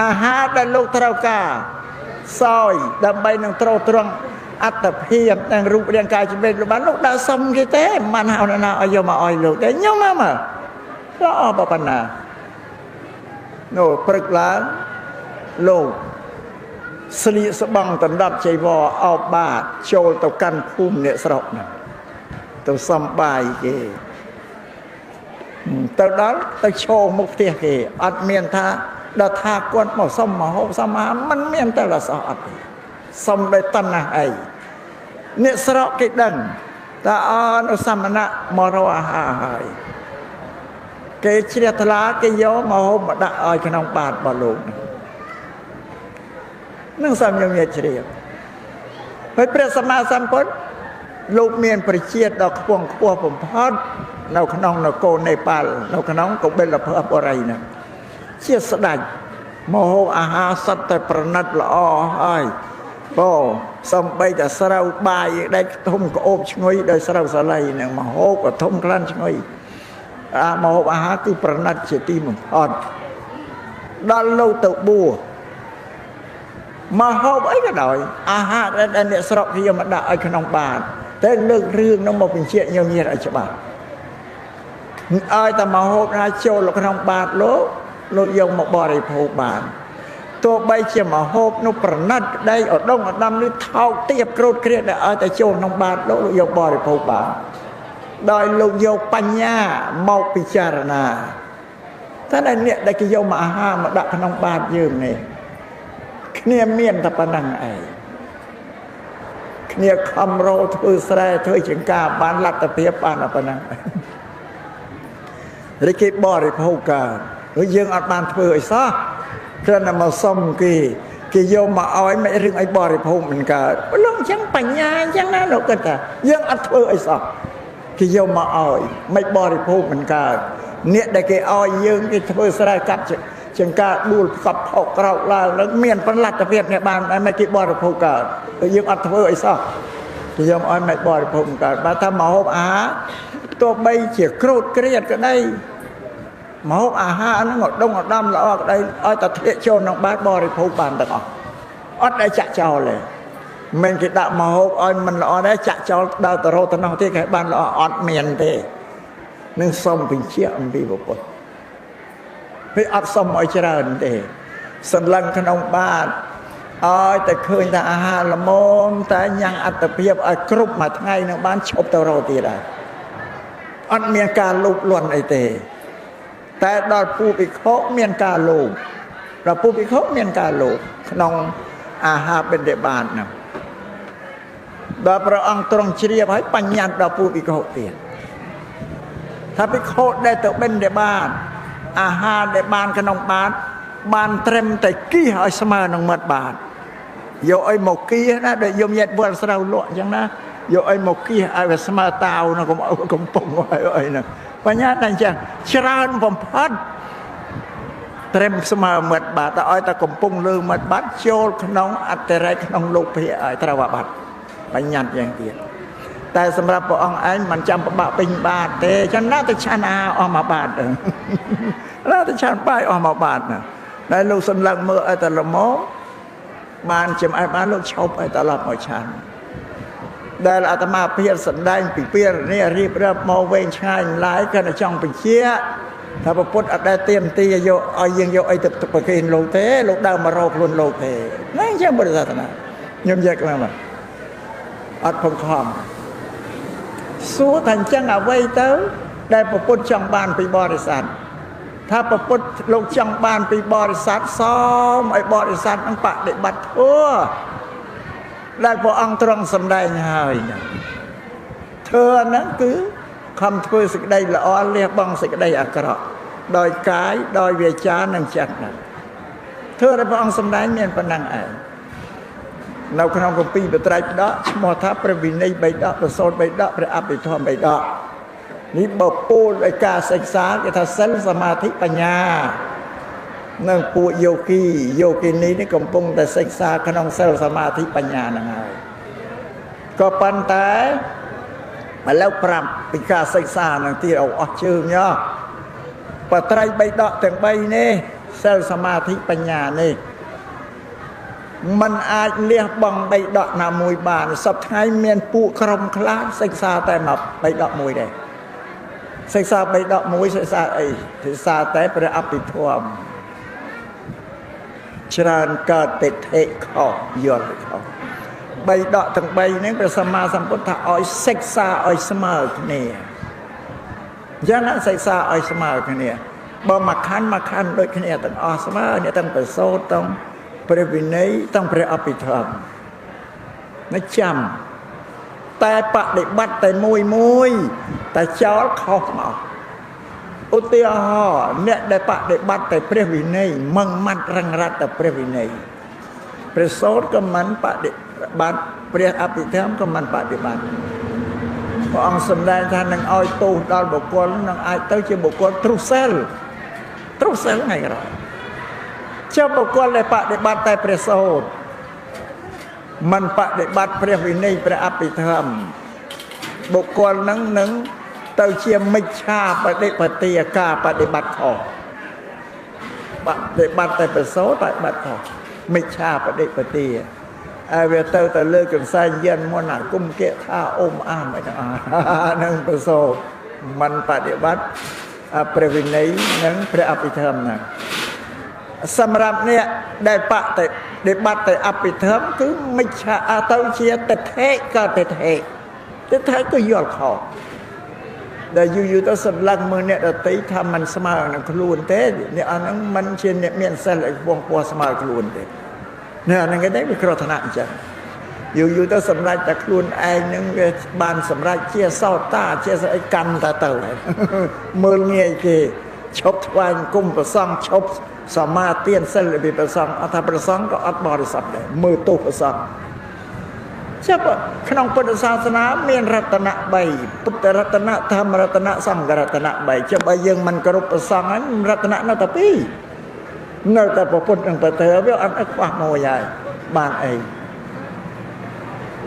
อาหารได้ลูกเท่ากาซอยดำใบหนึ่งตรงอัตเพียบแต่งรูปเรียงกายจะเป็นรูปบ้านลูกได้สมกี่เต้มันเอาหน้าเอาโยมาอ้อยลูกแต่ย่อมมาแล้วออกปัญหาโน่ปรึกษาโลกสลีสบังตันดับใจวอเอาบาดโชว์ตะกันพุ่มเนี่ยสระนะตัวสมบายเกแต่นั้นตะโชว์มุกเทียเกอัดเมียนท่าดาทากวนหมอสมหมอหกสมามันเมียนแต่ละสอดสมได้ตันนะไอเนี่ยสระกิดันตาอนุสัมนะมรวะหายเกเชียทลาเกยอมาหมดอ้อยขนมบาดบอลลูนนั่งสามยมเยเชียไปเปรียบสมาสัมพุทธลูกเมียนประเชียดดอกพวงขั้วผมพอดเราขนมเราโกในปาลเราขนมก็เป็นละเพื่ออะไรนะเชี่ยสดัดโมโหอาหารสัตว์แต่ประนัดละอ้อยก็สมไปแต่สระบายได้ทุ่มก็โอบชงอยโดยสระสลายเนี่ยโมโหก็ทุ่มคลั่นชงอยโมโหอาหารคือประนัดเฉตีมันพอดด้านโลกตะบัวมาหอบไอ้ก็ได้อาหารอันเนี่ยสระที่ยังมาด่าไอ้ขนมบาทแต่เรื่องเรื่องน้องมาเป็นเชี่ยเงียบๆไอ้ฉบับไอ้แต่มาหอบนะโจลขนมบาทโลกยงมาบริโภคบาทตัวใบเชี่ยมาหอบนุประนัดได้อดดงอดดำหรือเท้าเตียบโกรธเครียดไอ้แต่โจลงบาทโลกยงบริโภคบาทโดยลูกโยปัญญาเมาพิจารณาท่านไอ้เนี่ยได้กิโยมาอาหารมาด่าขนมบาทยืมเนี่ยเนี่ยเมียนตะปนังไอเนี่ยคำโรเธอแสดงเธอจึงกาบานลัดตะเพียบานตะปนังริกิบริโภคการหรือยังอัดบานเธอไอ้ซะเพื่อนำมาซ่อมกี่โยมมาเอาไอ้ไม่เรื่องไอ้บริโภคมันก็ลงยังปัญญายังนั้นเราก็แต่ยังอัดเธอไอ้ซะกี่โยมมาเอาไม่บริโภคมันก็เนี่ยได้กี่เอายังกี่เธอแสดงกับจึงกาดูกับพอกเราแล้วเมียนเป็นหลักตะเพียบเนี่ยบานไอ้ไม่กี่บริโภคการยังอัดเธอไอ้ซะกี่โยมเอาไม่บริโภคการมาทำมาหอบอาตัวใบเฉียดโคตรเกลียดก็ได้หมออาหารนั่งอดดงอดดำแล้วออกได้อ้อยตะเทียโจนน้องบาสบริโภคบานต่างออกอดได้จะเจ้าเลยมันกิดหมออ้อยมันอ้อยได้จะเจ้าดาวตะโรตะนองที่แค่บ้านเราอดเมียนเตนึงส้มเป็นเชี่ยมันดีบุปผ វាអត់សមឲ្យច្រើនទេសន្លឹងក្នុងបាតឲ្យតែឃើញថាអាហារល្មមតែញ៉ាំងអត្តភាពឲ្យគ្រប់មួយថ្ងៃនឹងបានឈប់ទៅរកទៀតហើយអត់មានការលូកលាន់អីទេតែដល់ពូភិក្ខុមានការលូកដល់ពូភិក្ខុមានការលូកក្នុងអាហារបិណ្ឌបាតហ្នឹងដល់ព្រះអង្គទ្រង់ជ្រាបហើយបញ្ញត្តិដល់ពូភិក្ខុទៀតថាភិក្ខុដែលទៅបិណ្ឌបាតអាហារដែលបានក្នុងបាតបានត្រឹមតែគៀសឲ្យស្មើនឹងមាត់បាតយកអីមកគៀសណាដែលយំញាតវល់ស្រូវលក់អញ្ចឹងណាយកអីមកគៀសឲ្យវាស្មើតាវនៅកំពុងអីហ្នឹងបញ្ញាតែអញ្ចឹងច្រើនបំផុតត្រឹមស្មើមាត់បាតតែឲ្យតែកំពុងលើមាត់បាតចូលក្នុងអត្តរេក្នុងលោកភិឲ្យត្រូវអាបត្តិបញ្ញត្តិយ៉ាងទៀតតែសម្រាប់ព្រះអង្គឯងមិនចាំប្របាក់ពេញបាតទេចឹងណាទៅឆានអាអស់មួយបាតណាទៅឆានបាយអស់មួយបាតណាតែលោកសន្លឹងមើលឲ្យតែល្មមបានចំអែបានលោកឈប់ឲ្យត្រឡប់មកឆានដែលអាត្មាភាពសម្ដែងពីពីនេះរៀបរាប់មកវែងឆ្ងាយឡាយគាត់ចង់បញ្ជាក់ថាព្រះពុទ្ធអត់ដែលទៀមទីយកឲ្យយើងយកអីទៅប្រគេនលោកទេលោកដើរមករកខ្លួនលោកទេហ្នឹងអញ្ចឹងពុទ្ធសាសនាខ្ញុំនិយាយខ្លាំងណាស់អត់ខំសួរថាអញ្ចឹងអ្វីទៅដែលព្រះពុទ្ធចង់បានពីបរិស័ទថាព្រះពុទ្ធលោកចង់បានពីបរិស័ទសមឲ្យបរិស័ទនឹងបដិបត្តិធម៌ដែលព្រះអង្គទ្រង់សម្ដែងហើយធ្វើហ្នឹងគឺខំធ្វើសេចក្តីល្អលះបង់សេចក្តីអាក្រក់ដោយកាយដោយវាចានិងចិត្តហ្នឹងធ្វើឲ្យព្រះអង្គសម្ដែងមានប៉ុណ្ណឹងឯងនៅក្នុងគម្ពីរបត្រៃបិដកឈ្មោះថាព្រះវិន័យបិដកប្រសូតបិដកព្រះអភិធម្មបិដកនេះបើពោលដោយការសិក្សាគេថាសិលសមាធិបញ្ញានៅពួកយោគីនេះកំពុងតែសិក្សាក្នុងសិលសមាធិបញ្ញាហ្នឹងហើយក៏ប៉ុន្តែឥឡូវប្រាប់ពីការសិក្សានឹងទៀតអស់ជើងញ៉ោបត្រៃបិដកទាំង3នេះសិលសមាធិបញ្ញានេះมันអាចលះបង់បិដកណាមួយបានសពថ្ងៃមានពួកក្រុមខ្លះសិក្សាតែមកបិដកមួយដែរសិក្សាបិដកមួយសិក្សាអីសិក្សាតែព្រះអភិធម្មច្រើនកើតទិដ្ឋិខុសយល់ខុសបិដកទាំង3នេះព្រះសម្មាសម្ពុទ្ធថាឲ្យសិក្សាឲ្យស្មើគ្នាយ៉ាងណាសិក្សាឲ្យស្មើគ្នាបើមួយខណ្ឌដូចគ្នាទាំងអស់ស្មើអ្នកទាំងប្រសូតទាំងព្រះវិន័យទាំងព្រះអភិធម្មនេះចាំតែបដិបត្តិតែមួយតែចោលខុសមកឧទាហរណ៍អ្នកដែលបដិបត្តិតែព្រះវិន័យម៉ងម៉ាត់រឹងរ៉ាត់តែព្រះវិន័យព្រះសូត្រក៏មិនបដិបត្តិព្រះអភិធម្មក៏មិនបដិបត្តិព្រះអង្គសម្ដែងថានឹងឲ្យទោសដល់បុគ្គលនឹងអាចទៅជាបុគ្គលទ្រុសិលថ្ងៃក្រោយចុះបុគ្គលដែលបដិបត្តិតែព្រះសូត្រមិនបដិបត្តិព្រះវិន័យព្រះអភិធម្មបុគ្គលនឹងទៅជាមិច្ឆាបដិបត្តិការបដិបត្តិខុសបដិបត្តិតែព្រះសូត្របដិបត្តិខុសមិច្ឆាបដិបត្តិហើយវាទៅលើកន្សែងយានមុនអាគុំកិថាអ៊ំអាមអីទាំងអស់នឹងព្រះសូត្រមិនបដិបត្តិព្រះវិន័យនិងព្រះអភិធម្មហ្នឹងសម្រាប់អ្នកដែលបដិបត្តិតែអភិធម្មគឺមិច្ឆាទៅជាទិដ្ឋិក៏ទិដ្ឋិគឺយល់ខុសដែលយូរទៅសម្លឹងមើលអ្នកដតីថាมันស្មើនឹងខ្លួនទេអ្នកអាហ្នឹងมันជាអ្នកមានសិលឲ្យពោះស្មើខ្លួនទេនេះអាហ្នឹងគេវាគ្រោះថ្នាក់អញ្ចឹងយូរទៅសម្រេចតែខ្លួនឯងហ្នឹងវាបានសម្រេចជាសោតាជាស្អីកម្មទៅមើលងាយគេឈប់ថ្វាយគុំប្រសង់ឈប់សមាទានសិលពីប្រសង់អត់ថាប្រសង់ក៏អត់បរិសុទ្ធដែរមើលទោសប្រសង់ចាប់ក្នុងពុទ្ធសាសនាមានរតនៈ3ពុទ្ធរតនៈធម្មរតនៈសង្ឃរតនៈ3ចាំបើយើងមិនគោរពប្រសង់ហើយរតនៈនៅតែ2នៅតែពុទ្ធនិងប្រទើវាអត់ខ្វះមួយហើយបានអី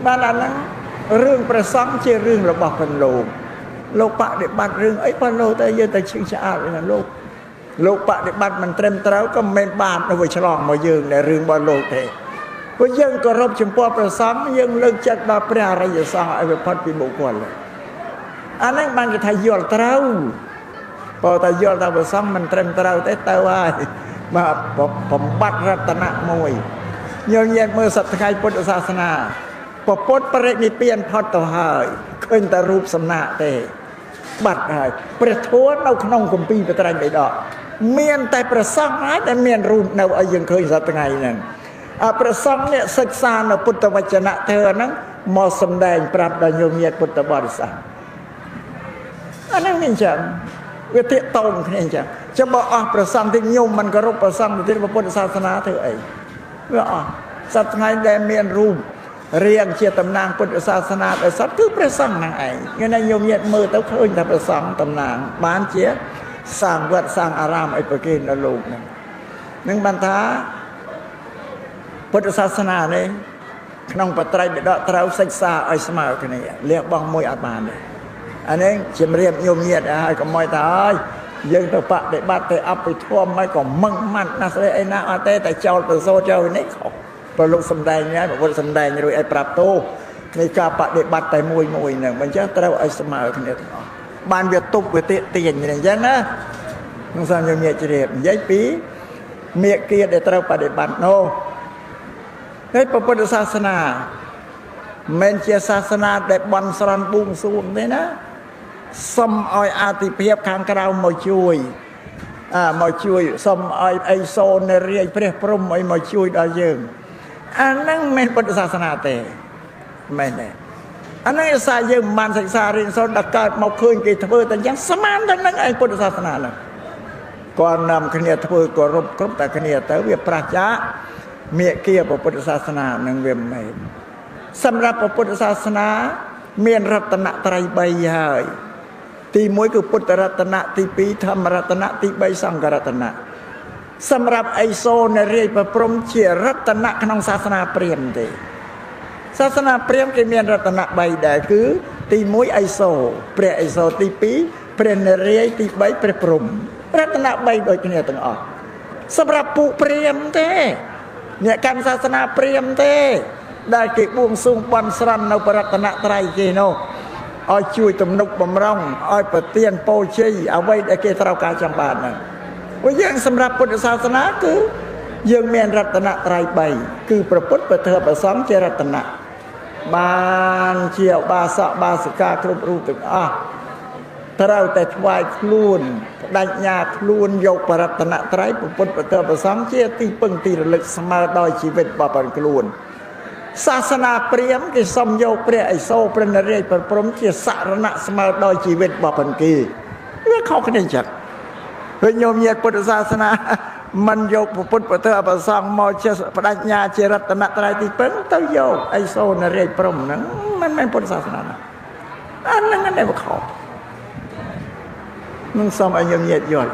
បានអាហ្នឹងរឿងប្រសង់ជារឿងរបស់ព្រះលោកបដិបត្តិរឿងអីព្រះលោកតែយើងតែឈឺឆ្អាតណាលោកបដិបត្តិមិនត្រឹមត្រូវក៏មិនបាបទៅវាឆ្លងមកយើងដែលរឿងរបស់លោកទេព្រោះយើងគោរពចំពោះព្រះសង្ឃយើងលើកចិត្តដល់ព្រះអរិយសង្ឃឲ្យវាផុតពីបុគ្គលអាហ្នឹងបានគេថាយល់ត្រូវ พอแต่ยอดแต่ประสงค์มันเต็มเราแต่เต้าไอ้มาผมบัดรัตนะมวยโยนเย็นเมื่อสัตย์ไงพุทธศาสนาพอพุทธปรินิพพานพอต่อหายขึ้นแต่รูปสำนักเตบัดหายประท้วงเอาขนมกุมปีไปตรัยไปดอกเมียนแต่ประสงค์แต่เมียนรูปเราอายังเคยสัตย์ไงนั่นประสงค์เนี่ยศึกษาในพุทธวจนะเธอนั้นมอสมแดงปรับดันโยมเย็นพุทธบริษัทอันนั้นนี่จังวิธีตรงนี่จังจะบอกประสงค์ที่โยมมันก็รบประสงค์ที่พระพุทธศาสนาเธอไอ้เมื่อสัตย์ไงแต่เมียนรูปเรียงเชียร์ตำนานพุทธศาสนาแต่สัตว์คือประสงค์นั่งไอ้เงี้ยโยมเย็นมือเต้าเคยแต่ประสงค์ตำนานบ้านเชียร์สร้างวัดสร้างอารามไอ้ประเกณฑ์อารมณ์นั่งบรรทาพุทธศาสนาเนี่ยขนมปัตไตรบิดาเท้าศึกษาไอ้สมาร์กันนี่เรียกบังมวยอาบานเลยอันนี้เชื่อมเรียบโยมเงียดไอ้ก็มวยตายยังตัวปะเด็กบ้านเตะอัพไปทั่วไม่ก็มั่งมั่นนะสิไอ้น้าอาเต้แต่เจ้าตัวโซ่เจ้านี่เขาประลุสำแดงเนี่ยแบบว่าสำแดงโดยไอ้ปรับโตในกาปะเด็กบ้านแต่มวยหนึ่งมันจะเท้าไอ้สมาร์กันนี่บ้านเวียตุบเวียเตะเตียนอย่างนี้นะมึงสั่งโยมเงียดจะเรียบยัยปีเมียเกียร์เด็กเท้าปะเด็กบ้านโนในพระพุทธศาสนาเมนเชียศาสนาได้บันสรันบุงสูงเลยนะสมออยอาติเพียบข้างกระเรามาช่วยสมออยไอโซนเรียเพรพรมไอมาช่วยได้ยังอันนั้นเมนพุทธศาสนาเตไม่แน่อันนั้นสายยังมันศึกษาเรียนสอนดักการมาคืนกี่ทเวแต่ยังสมานทั้งนั้นไอพุทธศาสนาเลยก่อนนำขณีทเวก็รบครบแต่ขณีแต่เวียปราชญาเมียเกียพระพุทธศาสนาหนึ่งเวียมไม่สำหรับพระพุทธศาสนาเมียนรัตนตรัยใบยายตีมวยคือพุทธรัตนะตีปีธรรมรัตนะตีใบสังฆรัตนะสำหรับไอโซในเรียกประพรมเชียรัตนะขนมศาสนาเปรียมเตศาสนาเปรียมคือเมียนรัตนะใบแดคือตีมวยไอโซเปรียไอโซตีปีเปรียนในเรียตีใบประพรมรัตนะใบโดยเนี่ยต่างออกสำหรับปุเปรียมเตเนี่ยการศาสนาเปรียมเตได้เก็บบวงสูงบันสรันในปรัตนตรัยเจโนอ้อยช่วยตำนุกบำร่องอ้อยปเตียนโปชีเอาไว้ได้เกตรากาจังบานนั่นว่ายังสำหรับพุทธศาสนาคือยังเมียนรัตนตรัยใบคือประพุทธประเทศประสงค์เจรัตนะบานเชี่ยวบาสะบาสกาครบรูปถึงถ้าเราแต่ถวายคลูนดัญญาคลูนยกปรัตนตรัยประพุทธประเทศประสงค์เจตีปึงตีระลึกสมาดอยชีวิตบาปันคลูนศาสนาเปรียมกิสมโยเปรียไอโซเปรนเรยประพรมเกี่ยสารณะสมาดอยชีวิตบาปันกีเรื่องเขาคนนี้จักเพื่อโยมเยพุทธศาสนามันโยกพุทธประเทศประสงค์มอเชสปรัญญาเจรัตนตรัยที่เป็นเต้าโยกไอโซนเรยพรมนั้นมันไม่พุทธศาสนาอันนั้นนั่นได้บุคคลมึงสมอายุเยอะย่อย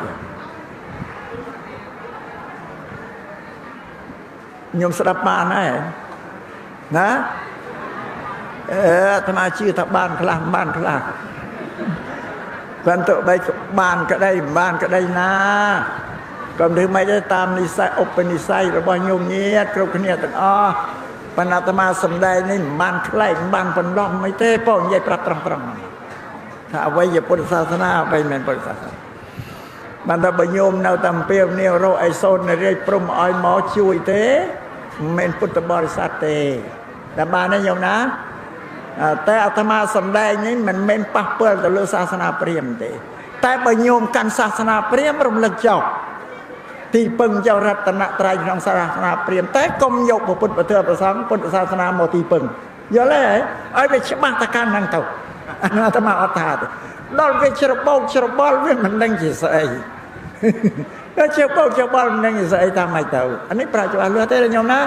โยมสดับมาไหนนะธรรมาชื่อทับบ้านคลางบ้านคลางกันตัวใบบ้านก็ได้นะก็ถึงไม่ได้ตามนิสัยอบเป็นนิสัยระบายโยมเงี้ยครบขณีต่างปณาตมาสำได้นี่บ้านใกล้บ้านเป็นร่องไม่เต้ป้องใหญ่ปรับตรังถ้าเอาไว้อย่าพุทธศาสนาไปเหมือนพุทธศาสนามันถ้าโยมแนวตำเปียวเนี่ยเราไอโซนในเรื่องปรุงอ้อยหมอช่วยเต้เหมือนพุทธบริษัทเต้แต่บ้านนั่นโยมนะแต่อาตมาสำได้นี่มันเม้นปักเปื้อนกับเรื่องศาสนาเปรียมเต้แต่บโยมกันศาสนาเปรียมรำลึกเจ้าที่ปึงเจ้ารัตนตรัยของศาสนาเปรียมแต่กรมยกพุทธประเทศประสังพุทธศาสนาโมตีปึงเยอะเลยไอ้ไปฉบับตะการนั่งเต่าอาตมาอัตตาดอลไปฉบับบอลเรื่องมันนั่งจีใส่ก็ฉบับนั่งจีใส่ทำไมเต่าอันนี้ปราชญ์เรือเต้โยมนะ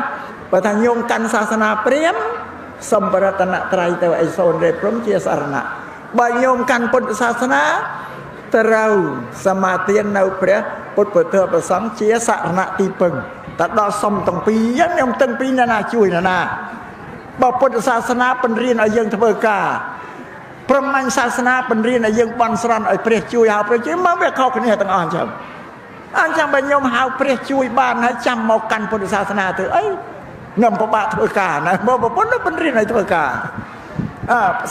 ประธานโยมกันศาสนาเปรียมสมปรัตนตรัยแต่ไอโซนเรพรมเจียสารณะบางโยมกันพุทธศาสนาแต่เราสมาเตียนเอาเปรียพุทธประเทศประสังเจียสารณะตีปึงแต่ดอสมตั้งปียังยมตั้งปีนาช่วยนาบอกพุทธศาสนาเป็นเรียนอายังทเบกาพระมังศาสนาเป็นเรียนอายังบันสรันไอเปรียช่วยหาเปรียช่วยมาเมื่อเขาคนนี้ต้องอ่านจำบางโยมหาเปรียช่วยบ้านให้จำมากันพุทธศาสนาเถอะนำพระบาทเทวกานะบอกว่านั่นเป็นเรียนในเทวกา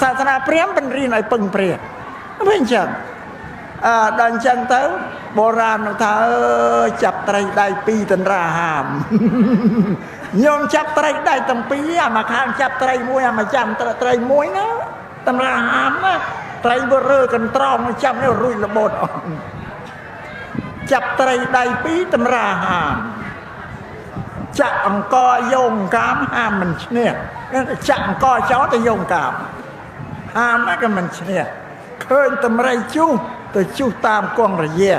ศาสนาเปรียมเป็นเรียนในปึงเปรียไม่ใช่ ដល់អញ្ចឹងទៅបុរាណថាចាប់ត្រីដៃពីរតន្រាហាមញោមចាប់ត្រីដៃទាំងពីរអាមកខាងចាប់ត្រីមួយអាមកចាំត្រីមួយណាតន្រាហាមណាត្រីវារើកន្ត្រងចាប់នេះរួចរបូតអស់ចាប់ត្រីដៃពីរតន្រាហាមចាក់អង្គយោងកាមហាមមិនឈ្នះចាក់អង្គចោលទៅយោងកាមហាមណាក៏មិនឈ្នះឃើញតម្រៃជុះទៅជុះតាមគង់រយៈ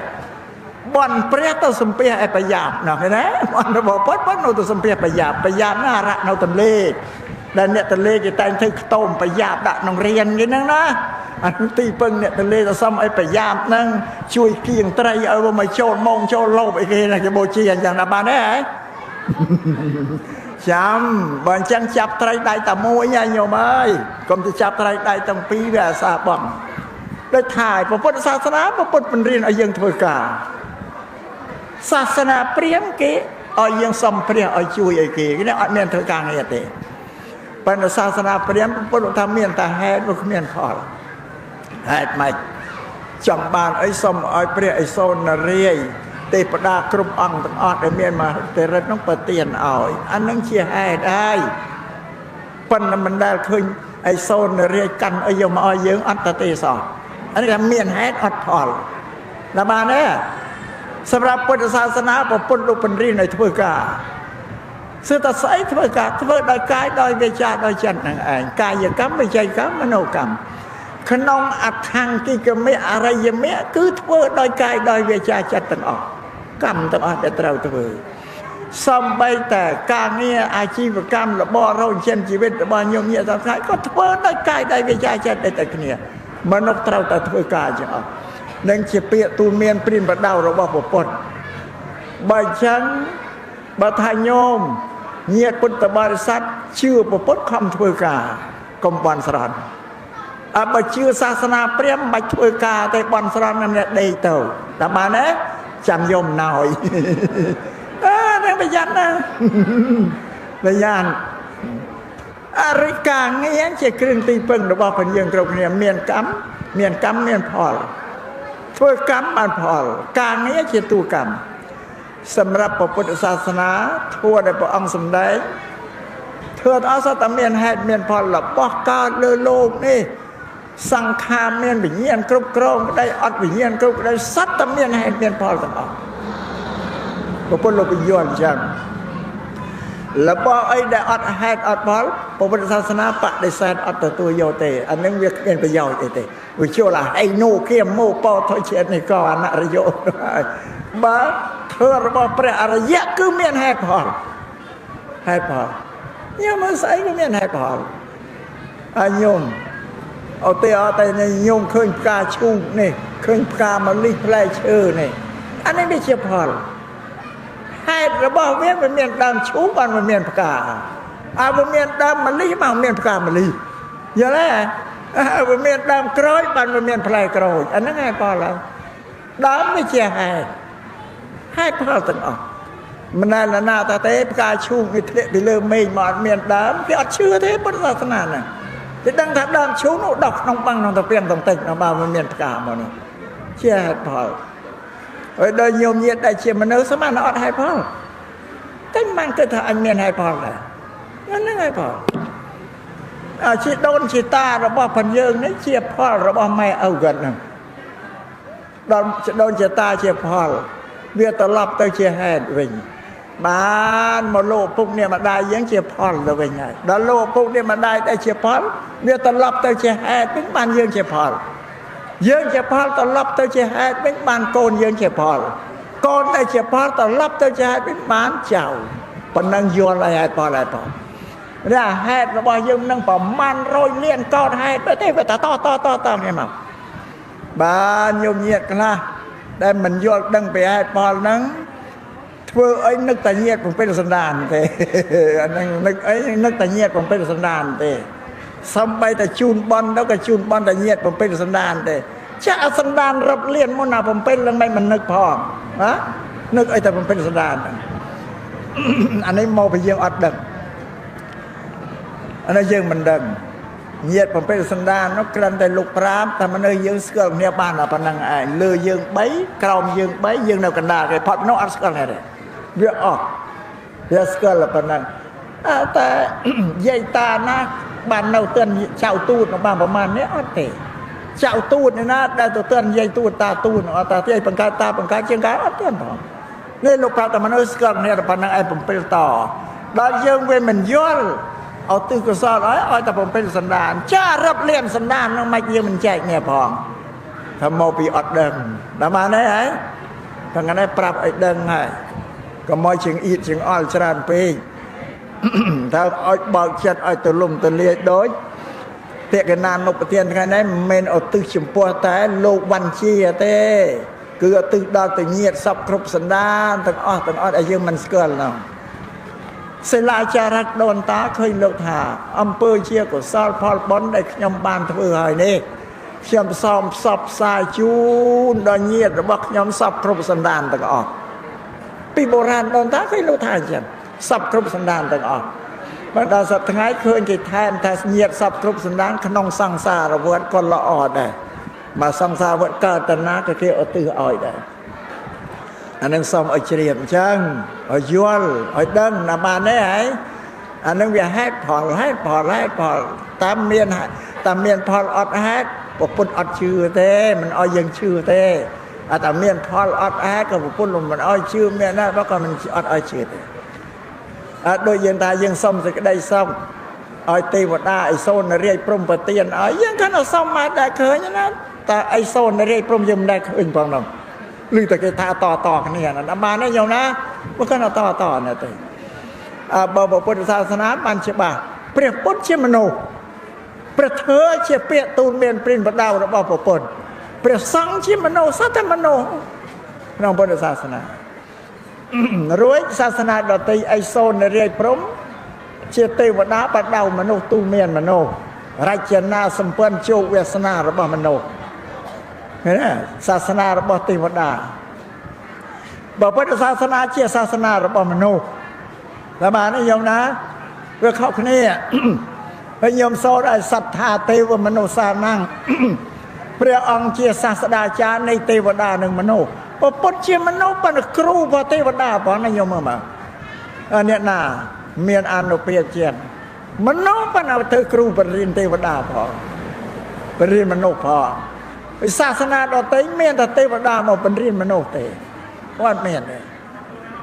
បន់ព្រះទៅសំពះឲ្យប្រយ័ត្នណាឃើញទេបន់របស់ពុទ្ធបន់នៅទៅសំពះប្រយ័ត្នណារៈនៅទន្លេដែលអ្នកទន្លេគេតែងធ្វើខ្ទមប្រយ័ត្នដាក់ក្នុងរៀនគេហ្នឹងណាអាទីពឹងអ្នកទន្លេទៅសុំឲ្យប្រយ័ត្នហ្នឹងជួយគៀងត្រីឲ្យមកចូលម៉ងចូលលោបអីគេណាគេបូជាអញ្ចឹងណាបានទេហ៎ចាំបើអញ្ចឹងចាប់ត្រីដៃតែមួយញញោមអើយកុំទៅចាប់ត្រីដៃទាំងពីរវាអាសាបងដូចថាព្រះពុទ្ធសាសនាព្រះពុទ្ធបញ្រៀនឲ្យយើងធ្វើការសាសនាព្រាហ្មណ៍គេឲ្យយើងសំព្រះឲ្យជួយឲ្យគេនេះអត់មានធ្វើការងារទេប៉ុន្តែសាសនាព្រាហ្មណ៍ព្រះពុទ្ធថាមានតែហេតុវាគ្មានផលហេតុម៉េចចង់បានអីសុំឲ្យព្រះឥសូនរាយទេវតាគ្រប់អង្គទាំងអស់ដែលមានមហិទ្ធិឫទ្ធិនោះប្រទានឲ្យអានឹងជាហេតុហើយប៉ុន្តែមិនដែលឃើញឥសូនរាយកាន់អីយកមកឲ្យយើងអត់ទេសោះអានេះថាមានហេតុអត់ផលដល់បានទេសម្រាប់ពុទ្ធសាសនាព្រះពុទ្ធលោកបញ្រៀនឲ្យធ្វើការគឺតែស្អីធ្វើការធ្វើដោយកាយដោយវាចាដោយចិត្តហ្នឹងឯងកាយកម្មវិច័យកម្មមនោកម្មក្នុងអថង្គិកមៈអរិយមៈគឺធ្វើដោយកាយដោយវាចាចិត្តទាំងអស់កម្មទាំងអស់ដែលត្រូវធ្វើសំបីតែការងារអាជីវកម្មរបស់រោចិនជីវិតរបស់ញោមញាតិទាំងឡាយក៏ធ្វើដោយកាយដោយវាចាចិត្តដូចតែគ្នាមនុស្សត្រូវតែធ្វើការចឹងអស់នឹងជាពាក្យទូលមានព្រានប្រដៅរបស់ព្រះពុទ្ធបើអញ្ចឹងបើថាញោមញាតិពុទ្ធបរិស័ទជឿព្រះពុទ្ធខំធ្វើការកុំបន់ស្រន់បើជឿសាសនាព្រាហ្មណ៍មិនបាច់ធ្វើការទេបន់ស្រន់នឹងអ្នកដេកទៅតែបានទេចាំយំណោយនឹងប្រយ័ត្នណាប្រយ័ត្នអរិយការងារជាគ្រឿងទីពឹងរបស់ព្រះយើងគ្រប់គ្នាមានកម្មមានផលធ្វើកម្មបានផលការងារជាទូកម្មសម្រាប់ពុទ្ធសាសនាធម៌ដែលព្រះអង្គសម្ដែងធ្វើអត់សតមានហេតុមានផលរបស់កើតលើលោកនេះសង្ខារមានវិញ្ញាណគ្រប់គ្រងក្តីអត់វិញ្ញាណគ្រប់ក្តីសត្វតែមានហេតុមានផលទាំងអស់ព្រះពុទ្ធលោកបញ្យល់អញ្ចឹងរបស់អីដែលអត់ហេតុអត់ផលពុទ្ធសាសនាបដិសេធអត់ទទួលយកទេអានឹងវាគ្មានប្រយោជន៍អីទេវាជួលហៃនូគៀមោបោថុជាតិនេះក៏អនរយោបើធ្វើរបស់ព្រះអរិយៈគឺមានហេតុផលញោមមើលស្អីក៏មានហេតុផលញោមអត់ទេញោមឃើញផ្កាឈូកនេះឃើញផ្កាម្លិះផ្លែឈើនេះអានេះវាជាផលហេតុរបស់វាមិនមានដើមឈូកបានមិនមានផ្កាវាមានដើមម្លិះបានមានផ្កាម្លិះយល់ទេវាមានដើមក្រូចបានមិនមានផ្លែក្រូចអាហ្នឹងហេតុផលហើយដើមវាជាហេតុផលទាំងអស់មិនដែលណាតាទេផ្កាឈូកនេះធ្លាក់ពីលើមេឃមកអត់មានដើមគេអត់ជឿទេពុទ្ធសាសនាហ្នឹងគេដឹងថាដើមឈូកនោះដុះក្នុងបឹងក្នុងតាពាំងបន្តិចបើមិនមានផ្កាមកនោះជាហេតុផលហើយដល់ញោមញាតិដែលជាមនុស្សស្មានអត់ហេតុផលតែមិនគិតថាអញមានហេតុផលដែរហ្នឹងហេតុផលជាដូនជាតារបស់ផងយើងនេះជាផលរបស់ម៉ែឪគាត់ហ្នឹងដល់ដូនជាតាជាផលវាត្រឡប់ទៅជាហេតុវិញបានមកលោកពុកនេះម្ដាយយើងជាផលទៅវិញហើយដល់លោកពុកនេះម្ដាយដែលជាផលវាត្រឡប់ទៅជាហេតុវិញបានយើងជាផលយើងជាផលត្រឡប់ទៅជាហេតុវិញបានកូនយើងជាផលកូនដែលជាផលត្រឡប់ទៅជាហេតុវិញបានចៅប៉ុណ្ណឹងយល់ឲ្យហេតុផលហើយបងរាហេតុរបស់យើងនឹងប្រមាណ100លានកោតហេតុទេវាតនេះមកបានញោមញាតិខ្លះដែលមិនយល់ដឹងពីហេតុផលហ្នឹងធ្វើអីនឹកតែញាតិបំពេញសន្តានទេអាហ្នឹងនឹកអីនឹកតែញាតិបំពេញសន្តានទេសំបីតែជូនបន់ទៅក៏ជូនបន់តែញាតិបំពេញសន្តានទេចាក់សន្តានរត់លៀនមុនណាបំពេញឡើងមិននឹកផងណានឹកអីតែបំពេញសន្តានអានេះមកពីយើងអត់ដឹងអានេះយើងមិនដឹង nhiệtបំពេញសន្តាននោះគ្រាន់តែលោកប្រាមតែមនុស្សយើងស្គាល់គ្នាបានតែប៉ុណ្ណឹងឯងលើយើង3ក្រោមយើង3យើងនៅកណ្ដាលគេផុតនោះអត់ស្គាល់គ្នាទេវាអស់វាស្គាល់តែប៉ុណ្ណឹងតែយាយតាណាបាននៅទិនចៅទូតបានប្រហែលនេះអត់ទេចៅទូតនេះណាដែលទៅទិនយាយទូតតាទូតអត់តាទីបង្កើតតាបង្កើតជាងកើតអត់ទេបងនេះលោកប្រាប់តែមនុស្សស្គាល់គ្នាតែប៉ុណ្ណឹងឯង7តដល់យើងវាមិនយល់អត់ទិសកសលឲ្យតែបំពេញសន្តានចារឹបលៀនសន្តាននឹងមិនយើងមិនចែកនេះផងថាមកពីអត់ដឹងដល់បានទេហើយទាំងនេះប្រាប់ឲ្យដឹងហើយកុំឲ្យជាងអ៊ីតជាងអល់ច្រើនពេកតើឲ្យបើកចិត្តឲ្យទលំទលាយដូចតេកណានុប្រធានថ្ងៃនេះមិនមែនឧទ្ទិសចំពោះតែលោកវណ្ណជាទេគឺឧទ្ទិសដល់ទៅញាតិសពគ្រប់សន្តានទាំងអស់ឲ្យយើងមិនស្គាល់នោះសិលាចារៈដូនតាឃើញលោកថាអំពើជាកុសលផលបុណ្យដែលខ្ញុំបានធ្វើហើយនេះខ្ញុំសូមផ្សព្វផ្សាយជូនដល់ញាតិរបស់ខ្ញុំសពគ្រប់សន្តានទាំងអស់ពីបុរាណដូនតាឃើញលោកថាអញ្ចឹងសពគ្រប់សន្តានទាំងអស់មកដល់សប្តាហ៍ថ្ងៃឃើញគេថែមថាញាតិសពគ្រប់សន្តានក្នុងសង្សារវដ្តក៏ល្អដែរមកសង្សារវដ្តកើតតាណាក៏គេឧទ្ទិសឲ្យដែរអានឹងសូមឲ្យជ្រាបអញ្ចឹងឲ្យយល់ឲ្យដឹងណាបានទេហើយអានឹងវាហេតុផលតាមមានផលអត់ហេតុប្រពន្ធអត់ជឿទេមិនឲ្យយើងជឿទេតែមានផលអត់ហេតុក៏ប្រពន្ធមិនឲ្យជឿមានណាបើក៏មិនអត់ឲ្យជឿទេដូចយើងថាយើងសុំសេចក្តីសុខឲ្យទេវតាអិសូនរាជព្រំប្រទានឲ្យយើងគាត់សុំមកតែឃើញណាតែអិសូនរាជព្រំយើងមិនដែលឃើញផងនោះឬតែគេថាតគ្នាណាបានទេញោមណាបើគាត់តណាទេបើពុទ្ធសាសនាបានច្បាស់ព្រះពុទ្ធជាមនុស្សព្រះធម៌ជាពាក្យទូលមានព្រិនបដៅរបស់ព្រះពុទ្ធព្រះសង្ឃជាមនុស្សសត្វតែមនុស្សក្នុងពុទ្ធសាសនារួចសាសនាដទៃអិសូនរាជព្រំជាទេវតាបដៅមនុស្សទូលមានមនុស្សរចនាសម្ព័ន្ធជោគវាសនារបស់មនុស្សណាសាសនារបស់ទេវតាបើពុទ្ធសាសនាជាសាសនារបស់មនុស្សតែបានទេញោមណាវាខុសគ្នាហើយញោមសូត្រឲ្យសត្ថាទេវមនុស្សសាnăngព្រះអង្គជាសាស្ត្រាចារ្យនៃទេវតានិងមនុស្សពុទ្ធជាមនុស្សប៉ុន្តែគ្រូរបស់ទេវតាផងណាញោមមើលមកអ្នកណាមានអនុភាពជាងមនុស្សប៉ុន្តែធ្វើគ្រូបរិញ្ញាទេវតាផងបរិញ្ញាមនុស្សផងសាសនាដទៃមានតែទេវតាមកបង្រៀនមនុស្សទេគាត់មានទេ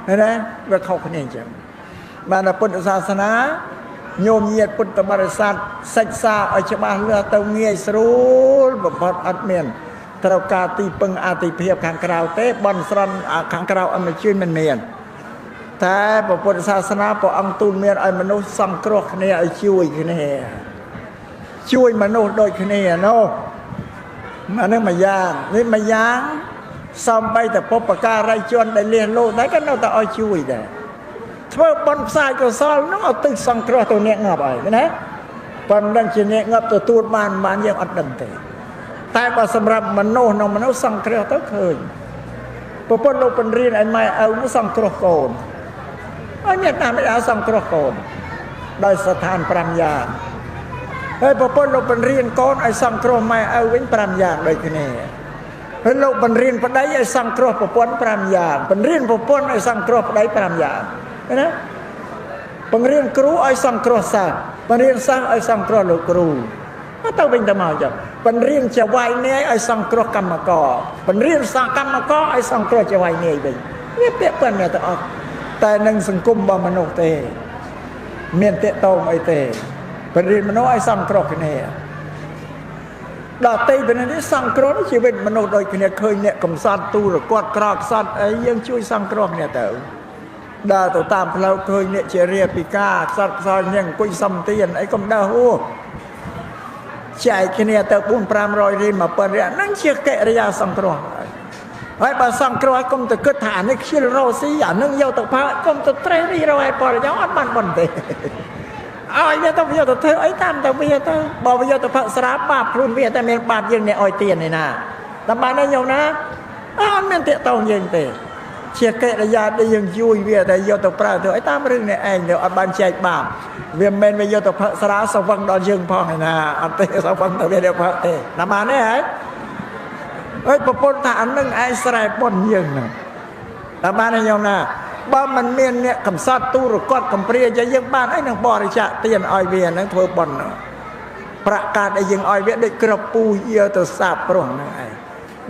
ឃើញទេវាខុសគ្នាអញ្ចឹងបានតែពុទ្ធសាសនាញោមញាតិពុទ្ធបរិស័ទសិក្សាឲ្យច្បាស់លាស់ទៅងាយស្រួលបំផុតអត់មានត្រូវការទីពឹងអតិភិបខាងក្រៅទេបន់ស្រន់ខាងក្រៅអត់ជួយមិនមានតែពុទ្ធសាសនាព្រះអង្គទូលមានឲ្យមនុស្សសង្គ្រោះគ្នាឲ្យជួយគ្នាជួយមនុស្សដូចគ្នានោះអានេះមួយយ៉ាងនេះមួយយ៉ាងសំបីតែពុព្វការីជនដែលលះលោកដែរក៏នៅតែឲ្យជួយដែរធ្វើបុណ្យផ្សាយកុសលនោះឲ្យទិសសង្គ្រោះទៅអ្នកងាប់ហើយណាប៉ុន្តែជាអ្នកងាប់ទទួលបានយើងអត់ដឹងទេតែបើសម្រាប់មនុស្សសង្គ្រោះទៅឃើញប្រពន្ធលោកបញ្រៀនឲ្យម៉ែឪនោះសង្គ្រោះកូនឲ្យអ្នកណាមិនអាចសង្គ្រោះកូនដោយស្ថាន5យ៉ាងហើយប្រពន្ធលោកបញ្រៀនកូនឲ្យសង្គ្រោះម៉ែឪវិញ5យ៉ាងដូចគ្នាហើយលោកបញ្រៀនប្តីឲ្យសង្គ្រោះប្រពន្ធ5យ៉ាងបញ្រៀនប្រពន្ធឲ្យសង្គ្រោះប្តី5យ៉ាងណាបង្រៀនគ្រូឲ្យសង្គ្រោះសិស្សបង្រៀនសិស្សឲ្យសង្គ្រោះលោកគ្រូទៅវិញទៅមកចឹងបង្រៀនចៅវាយនាយឲ្យសង្គ្រោះកម្មករបង្រៀនកម្មករឲ្យសង្គ្រោះចៅវាយនាយវិញវាពាក់ព័ន្ធទៅអស់តែនឹងសង្គមរបស់មនុស្សទេមានតេតងអីទេបង្រៀនមនុស្សឲ្យសង្គ្រោះគ្នាដល់ទីពេលនេះសង្គ្រោះជីវិតមនុស្សដូចគ្នាឃើញអ្នកកំសត់ទូរគាត់ក្រោកសត់អីយើងជួយសង្គ្រោះគ្នាទៅដើរទៅតាមផ្លូវឃើញអ្នកជារាពិការខ្សត់ខ្សោយញ៉ាំអង្គុយសំទានអីកុំដើរហួចែកគ្នាទៅ4-500រៀល1000រៀលហ្នឹងជាកិរិយាសង្គ្រោះហើយបើសង្គ្រោះកុំទៅគិតថាអានេះខ្ជិលរស់ស៊ីអានឹងយកទៅផើកុំទៅត្រេះនេះរយបរិយោអត់បានប៉ុន្តែឲ្យវាទៅយកទៅធ្វើអីតាមទៅវាទៅបើវាយកទៅផឹកស្រាបាបខ្លួនវាតែមានបាបយើងអ្នកឲ្យទៀននេះណាតែបានទេញោមណាអត់មានតាកតងយើងទេ ជាកិរិយាដែលយើងជួយវាតែយកទៅប្រើទៅឲ្យតាមរឿងនេះឯងទៅអត់បានចែកបាបវាមិនមែនវាយកទៅផឹកស្រាសវឹងដល់យើងផងឯណាអត់ទេសវឹងទៅវាផឹកទេណាបានទេហ៎អើយប្រពន្ធថាអានឹងឯងស្រែប៉ុនយើងហ្នឹងណាបានទេញោមណាបើមិនមានអ្នកកំសត់ទូរកត់កំព្រាជាយើងបានអីនឹងបរិច្ចាគទានឲ្យវាហ្នឹងធ្វើប៉ុនប្រាក់កាសដែលយើងឲ្យវាដូចក្របពូយាទៅសាបព្រោះហ្នឹងឯង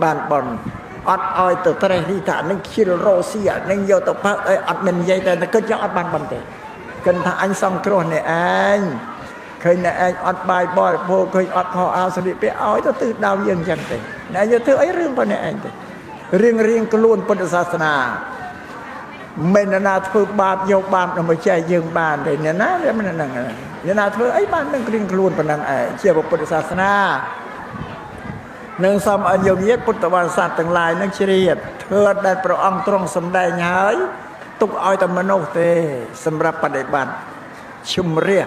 បានប៉ុនអត់ឲ្យទៅត្រេះទីថានឹងខ្ជិលរ៉ូស៊ីនឹងយកទៅផឹកអីអត់មាននិយាយតែគិតចឹងអត់បានប៉ុនទេគិតថាអញសង្គ្រោះនេះឯងឃើញតែឯងអត់បាយបរិភោគឃើញអត់ខោអាវស្លៀកពាក់ឲ្យទៅទិសដៅយើងចឹងទេតែយកធ្វើអីរឿងប៉ុណ្ណេះឯងទេរៀងខ្លួនពុទ្ធសាសនាមិនណាធ្វើបាបយកបាបដើម្បីចែកយើងបានទេអ្នកណាវាមិនហ្នឹងអ្នកណាធ្វើអីបាននឹងរៀងខ្លួនប៉ុណ្ណឹងឯងជាពុទ្ធសាសនានឹងសូមឲ្យយោញាតិពុទ្ធបរិស័ទទាំងឡាយនឹងជ្រាបធ្វើដែលព្រះអង្គទ្រង់សម្ដែងហើយទុកឲ្យតែមនុស្សទេសម្រាប់បដិបត្តិជំរះ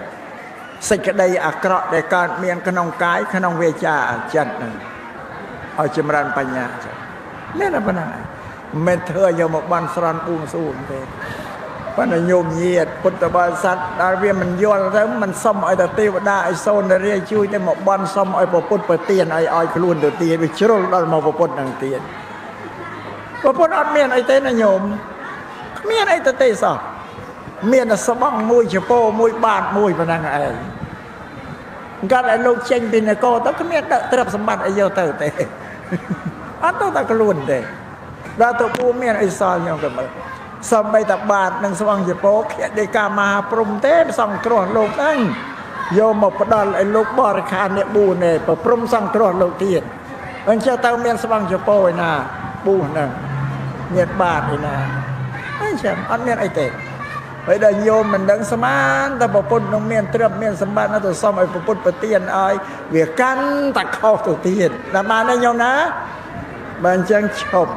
សេចក្តីអាក្រក់ដែលកើតមានក្នុងកាយក្នុងវាចាចិត្តហ្នឹងឲ្យចម្រើនបញ្ញាចឹងមានតែប៉ុណ្ណឹងមិនធ្វើយកមកបន់ស្រន់បួងសួងទេប៉ុន្តែញោមញាតិពុទ្ធបរិស័ទដល់វាមិនយល់ទៅមិនសុំឲ្យតែទេវតាឲ្យសូនរាយជួយទៅមកបន់សុំឲ្យពុទ្ធប្រទានឲ្យខ្លួនទៅទៀតវាជ្រុលដល់មកពុទ្ធនឹងទៀតពុទ្ធអត់មានអីទេណាញោមគ្មានអីទៅទេសោះមានតែស្បង់មួយចពោមួយបាតមួយប៉ុណ្ណឹងឯងកាលឲ្យលោកចេញពីនគរទៅគ្មានដឹកទ្រព្យសម្បត្តិអីយកទៅទេអត់ទៅតែខ្លួនទេដល់ទៅពូមានអីសល់ញោមក៏មើលសំបីតាបាតនឹងស្វងចពោខេដីកាមហាព្រំទេសង្គ្រោះលោកហ្នឹងយកមកផ្ដល់ឲ្យលោកបរិខាអ្នកប៊ូនេះប្រព្រំសង្គ្រោះលោកទៀតអញ្ចឹងទៅមានស្វងចពោឯណាប៊ូហ្នឹងញាតបាតឯណាអញ្ចឹងអត់មានអីទេហើយដល់ញោមមិនដឹងស្មានតែប្រពន្ធនឹងមានទ្រព្យមានសម្បត្តិទៅសុំឲ្យប្រពន្ធប្រទានឲ្យវាកាន់តែខុសទៅទៀតតែបានទេញោមណាបើអញ្ចឹងឈប់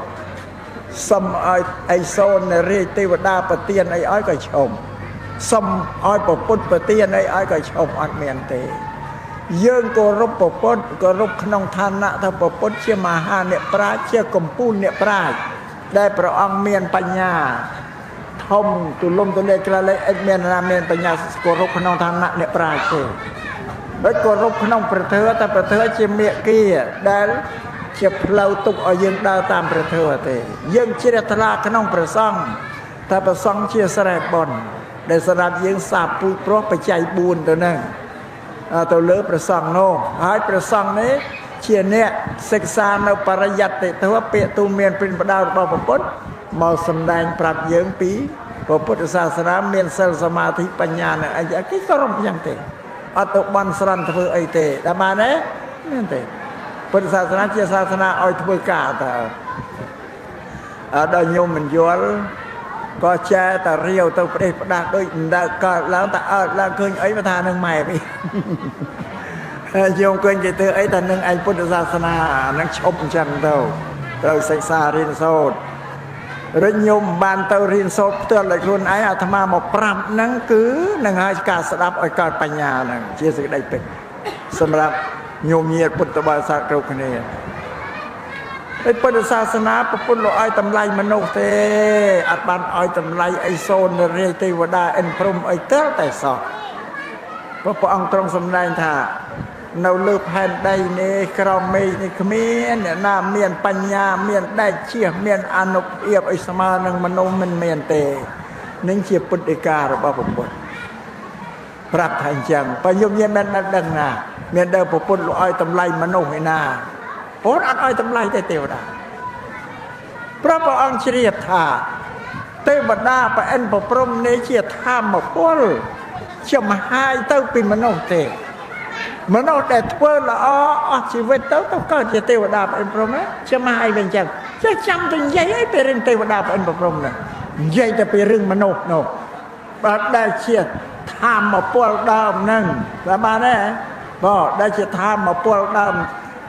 សុំឲ្យអីសូនរាជទេវតាប្រទានអីឲ្យក៏ឈប់សុំឲ្យប្រពន្ធប្រទានអីឲ្យក៏ឈប់អត់មានទេយើងគោរពប្រពន្ធគោរពក្នុងឋានៈថាប្រពន្ធជាមហាអ្នកប្រាជ្ញជាកំពូលអ្នកប្រាជ្ញដែលព្រះអង្គមានបញ្ញាធំទូលំទូលាយក្លាលេអិតមានណាមានបញ្ញាគោរពក្នុងឋានៈអ្នកប្រាជ្ញទេដូចគោរពក្នុងព្រះធម៌តែព្រះធម៌ជាមេគាដែលជាផ្លូវទុកឲ្យយើងដើរតាមព្រះធម៌ទេយើងជ្រះថ្លាក្នុងព្រះសង្ឃតែព្រះសង្ឃជាស្រែបុណ្យដែលសម្រាប់យើងសាបពូជព្រោះបច្ច័យ4ទៅហ្នឹងទៅលើព្រះសង្ឃនោះហើយព្រះសង្ឃនេះជាអ្នកសិក្សានៅបរិយត្តិធម៌ពាក្យទូមានព្រិនបដៅរបស់ព្រះពុទ្ធមកសម្ដែងប្រាប់យើងពីព្រះពុទ្ធសាសនាមានសិលសមាធិបញ្ញានឹងអីគេក៏រំយ៉ាងទេអត់ទៅបន់ស្រន់ធ្វើអីទេតែបានទេមានទេពុទ្ធសាសនាជាសាសនាឲ្យធ្វើការតើដល់ញោមមិនយល់ក៏ចែតែរាវទៅផ្ដេសផ្ដាស់ដូចមិនដែលកើតឡើងតែអើតឡើងឃើញអីមកថានឹងម៉ែវិញយើងឃើញគេធ្វើអីតែនឹងឯងពុទ្ធសាសនានឹងឈប់អញ្ចឹងទៅត្រូវសិក្សារៀនសូត្ររិញញោមបានទៅរៀនសូត្រផ្ទាល់ដោយខ្លួនឯងអាត្មាមកប្រាប់ហ្នឹងគឺនឹងឲ្យការស្ដាប់ឲ្យកើតបញ្ញាហ្នឹងជាសេចក្តីពិតសម្រាប់ញោមញាតិពុទ្ធបរិស័ទគ្រប់គ្នាហើយពុទ្ធសាសនាប្រពន្ធលោកឲ្យតម្លៃមនុស្សទេអត់បានឲ្យតម្លៃអីសូនរាជទេវតាអិនព្រំអីទៅតែសោះព្រះអង្គទ្រង់សម្ដែងថានៅលើផែនដីនេះក្រោមមេឃនេះគ្មានអ្នកណាមានបញ្ញាមានដែកជះមានអនុភាពអីស្មើនឹងមនុស្សមិនមានទេនឹងជាពុទ្ធដីការបស់ព្រះពុទ្ធប្រាប់ថាអញ្ចឹងបើយំញែមិនដឹងណាមានដើរប្រពន្ធលោកឲ្យតម្លៃមនុស្សឯណាពុទ្ធអត់ឲ្យតម្លៃទេទេវតាព្រះអង្គជ្រាបថាទេវតាប្រអិនប្រព្រំនេះជាធម្មពលជាមហាយទៅពីមនុស្សទេមនុស្សដែលធ្វើល្អអស់ជីវិតទៅកើតជាទេវតាប្រអិនប្រព្រំណាជាមហាយវិញចឹងចេះចាំទៅនិយាយឲ្យពីរឿងទេវតាប្រអិនប្រព្រំណានិយាយតែពីរឿងមនុស្សនោះបើដែលជាធម្មពលដើមហ្នឹងតែបានទេបើដែលជាធម្មពលដើម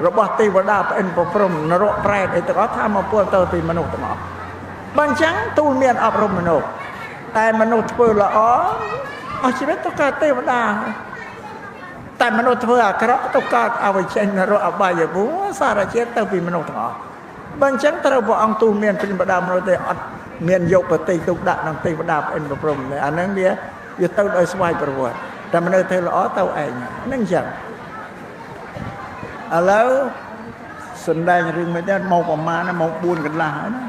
របស់ទេវតាប្រអិនប្រព្រំនរកប្រែតអីទាំងអស់ធម្មពលទៅពីមនុស្សទាំងអស់បើអញ្ចឹងទូលមានអប់រំមនុស្សតែមនុស្សធ្វើល្អអស់ជីវិតទៅកើតទេវតាតែមនុស្សធ្វើអាក្រក់ទៅកើតអវិជ្ជនរកអបាយភូមិសារជាតិទៅពីមនុស្សទាំងអស់បើអញ្ចឹងត្រូវព្រះអង្គទូលមានព្រានបដាមនុស្សទេអត់ មានយកប្រតិទុកដាក់ក្នុងទេវតាអិនប្រព្រំអាហ្នឹងវាទៅដោយស្វ័យប្រវត្តិតែមនុស្សធ្វើល្អទៅឯងហ្នឹងចឹងឥឡូវសំដែងរឿងមិនដែរមកប្រមាណមក4កន្លះហើយណា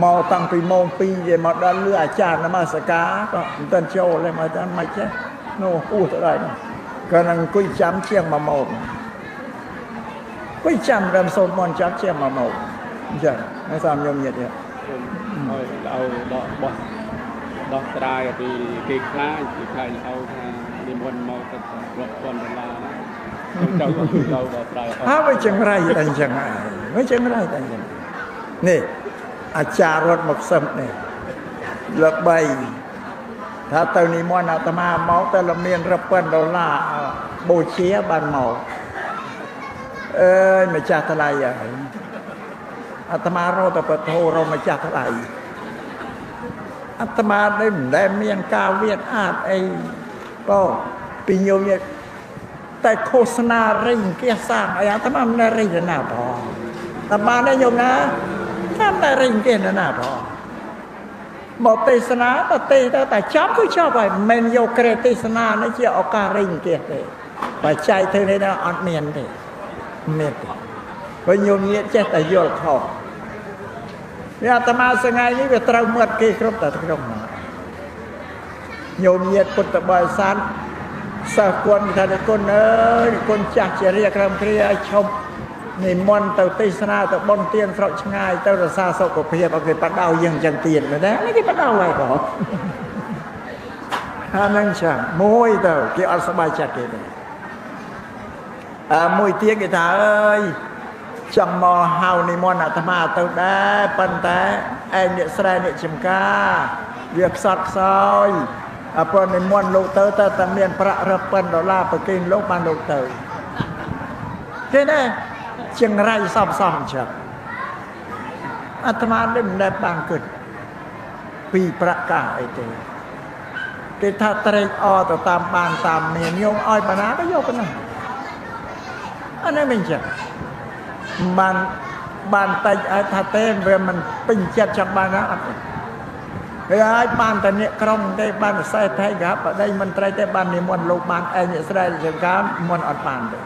មកតាំងពីម៉ោង2ទៅមកដល់លឺអាចារ្យនមស្ការក៏មិនទាន់ចូលទេមកតែមិនចេះនោះអូទៅដែរក៏នឹងអង្គុយចាំជាង1ម៉ោងអង្គុយចាំរំសូនមន់ចាំជាង1ម៉ោងអញ្ចឹងហើយតាមញោមញាតិហើយឲ្យដកបោះដោះស្រាយពីគេខ្លាចគេខ្លាចឲ្យថានិមន្តមកទៅរាប់ពាន់ដុល្លារទៅបោះស្រាយហើយវាចង្រៃតែអញ្ចឹងហើយវាចង្រៃតែអញ្ចឹងនេះអាចារ្យរត់មកសឹមនេះល្បីថាទៅនិមន្តអាត្មាមកតែលមានរាប់ពាន់ដុល្លារបូជាបានមកម្ចាស់ថ្លៃហើយអាត្មារត់ទៅពធរម្ចាស់ថ្លៃអាត្មាមិនដែលមានការវាតអាតអីក៏ពីញោមតែឃោសនារិញគេសាងអាត្មាមិនដែលរិញណាផងតែបានទេញោមណាតាមតែរិញគេណាផងមកទេសនាតែចាប់គឺចាប់ហើយមិនយកក្រេទេសនានេះជាឱកាសរិញគេទេបច្ច័យធ្វើនេះអត់មានទេមានទេបើញោមញាតចេះតែយល់ខុសអាត្មាសងៃនេះវាត្រូវមាត់គេគ្រប់តែគ្រប់មកញោមញាតពុទ្ធបរិស័ទសិស្សគុណថាគុណអើយគុណចាស់ជារាក្រមគ្រាឲ្យឈប់និមន្តទៅទេសនាទៅបន់ទានស្រុកឆ្ងាយទៅរក្សាសុខភាពឲ្យគេបដៅយើងចឹងទៀតមែនទេនេះគេបដៅហើយក៏អានឹងចាំមួយទៅគេអត់សប្បាយចិត្តគេទេមួយទៀតគេថាអើយចង់មកហៅនិមន្តអាត្មាទៅដែរប៉ុន្តែឯងអ្នកស្រែអ្នកចំការវាខ្សត់ខ្សោយព្រោះនិមន្តលោកទៅតែមានប្រាក់រាប់ពាន់ដុល្លារប្រគេនលោកបានលោកទៅគេដែរចង្រៃសពអញ្ចឹងអាត្មាមិនដែលបានគិតពីប្រកាសអីទេគេថាត្រេកអរទៅតាមបានតាមមានញោមឲ្យបណ្ណាក៏យកបណ្ណាអានេះមិនចឹងបានតែឲ្យថាទេវាមិនពេញចិត្តចង់បានណាអត់ហើយបានតែអ្នកក្រុមទេបានសេដ្ឋីកាបដីមន្ត្រីទេបាននិមន្តលោកបានឯងអ្នកស្រីជាការមុនអត់បានទេ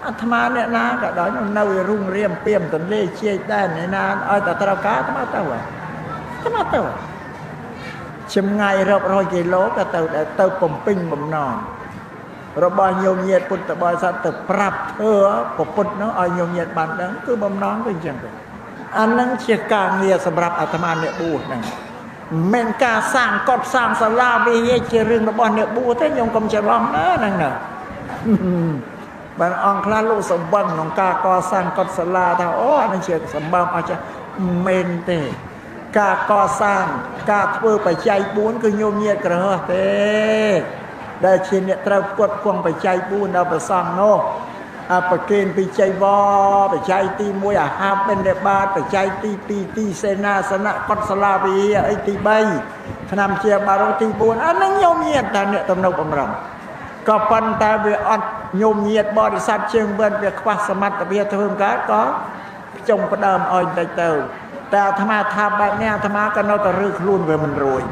អាត្មាអ្នកណាក៏ដោយនៅរុងរៀមពីមទន្លេជាយដែរអ្នកណាឲ្យតែត្រូវការអាត្មាទៅចម្ងាយរាប់រយគីឡូក៏ទៅបំពេញបំណងរបស់ញោមញាតពុទ្ធបរិស័ទទៅប្រាប់ធ្វើពុទ្ធនោះឲ្យញោមញាតបានដឹងគឺបំណងគឺអញ្ចឹងទៅអានឹងជាការងារសម្រាប់អាត្មាអ្នកបួសហ្នឹងមិនការសាងកុដិសាងសាលាវិហារជារឿងរបស់អ្នកបួសទេញោមកុំច្រឡំណាហ្នឹងណាបានអង្គខ្លះលោកសម្បឹងក្នុងការកសាងកុដិសាលាថាអូអានឹងជាសម្បំអស់ចាមិនទេការកសាងការធ្វើបច្ច័យ4គឺញោមញាតក្រហមទេដែលជាអ្នកត្រូវផ្គត់ផ្គង់បច្ច័យ4ដល់ព្រះសង្ឃនោះប្រគេនពីចៃវរបច្ច័យទី1អាហារបិណ្ឌបាតបច្ច័យទី2ទីសេនាសនៈកុដិសាលាវិហារអីទី3ឆ្នាំជាបារោទី4អានឹងញោមញាតតែអ្នកទំនុកបំរុងក៏ប៉ុន្តែវាអត់ញោមញាតបរិស័ទជើងវិនវាខ្វះសមត្ថភាពធ្វើការក៏ចុងផ្ដើមឲ្យបន្តិចទៅតែអាត្មាថាបែបនេះអាត្មាក៏នៅតែរើខ្លួនវាមិនរួច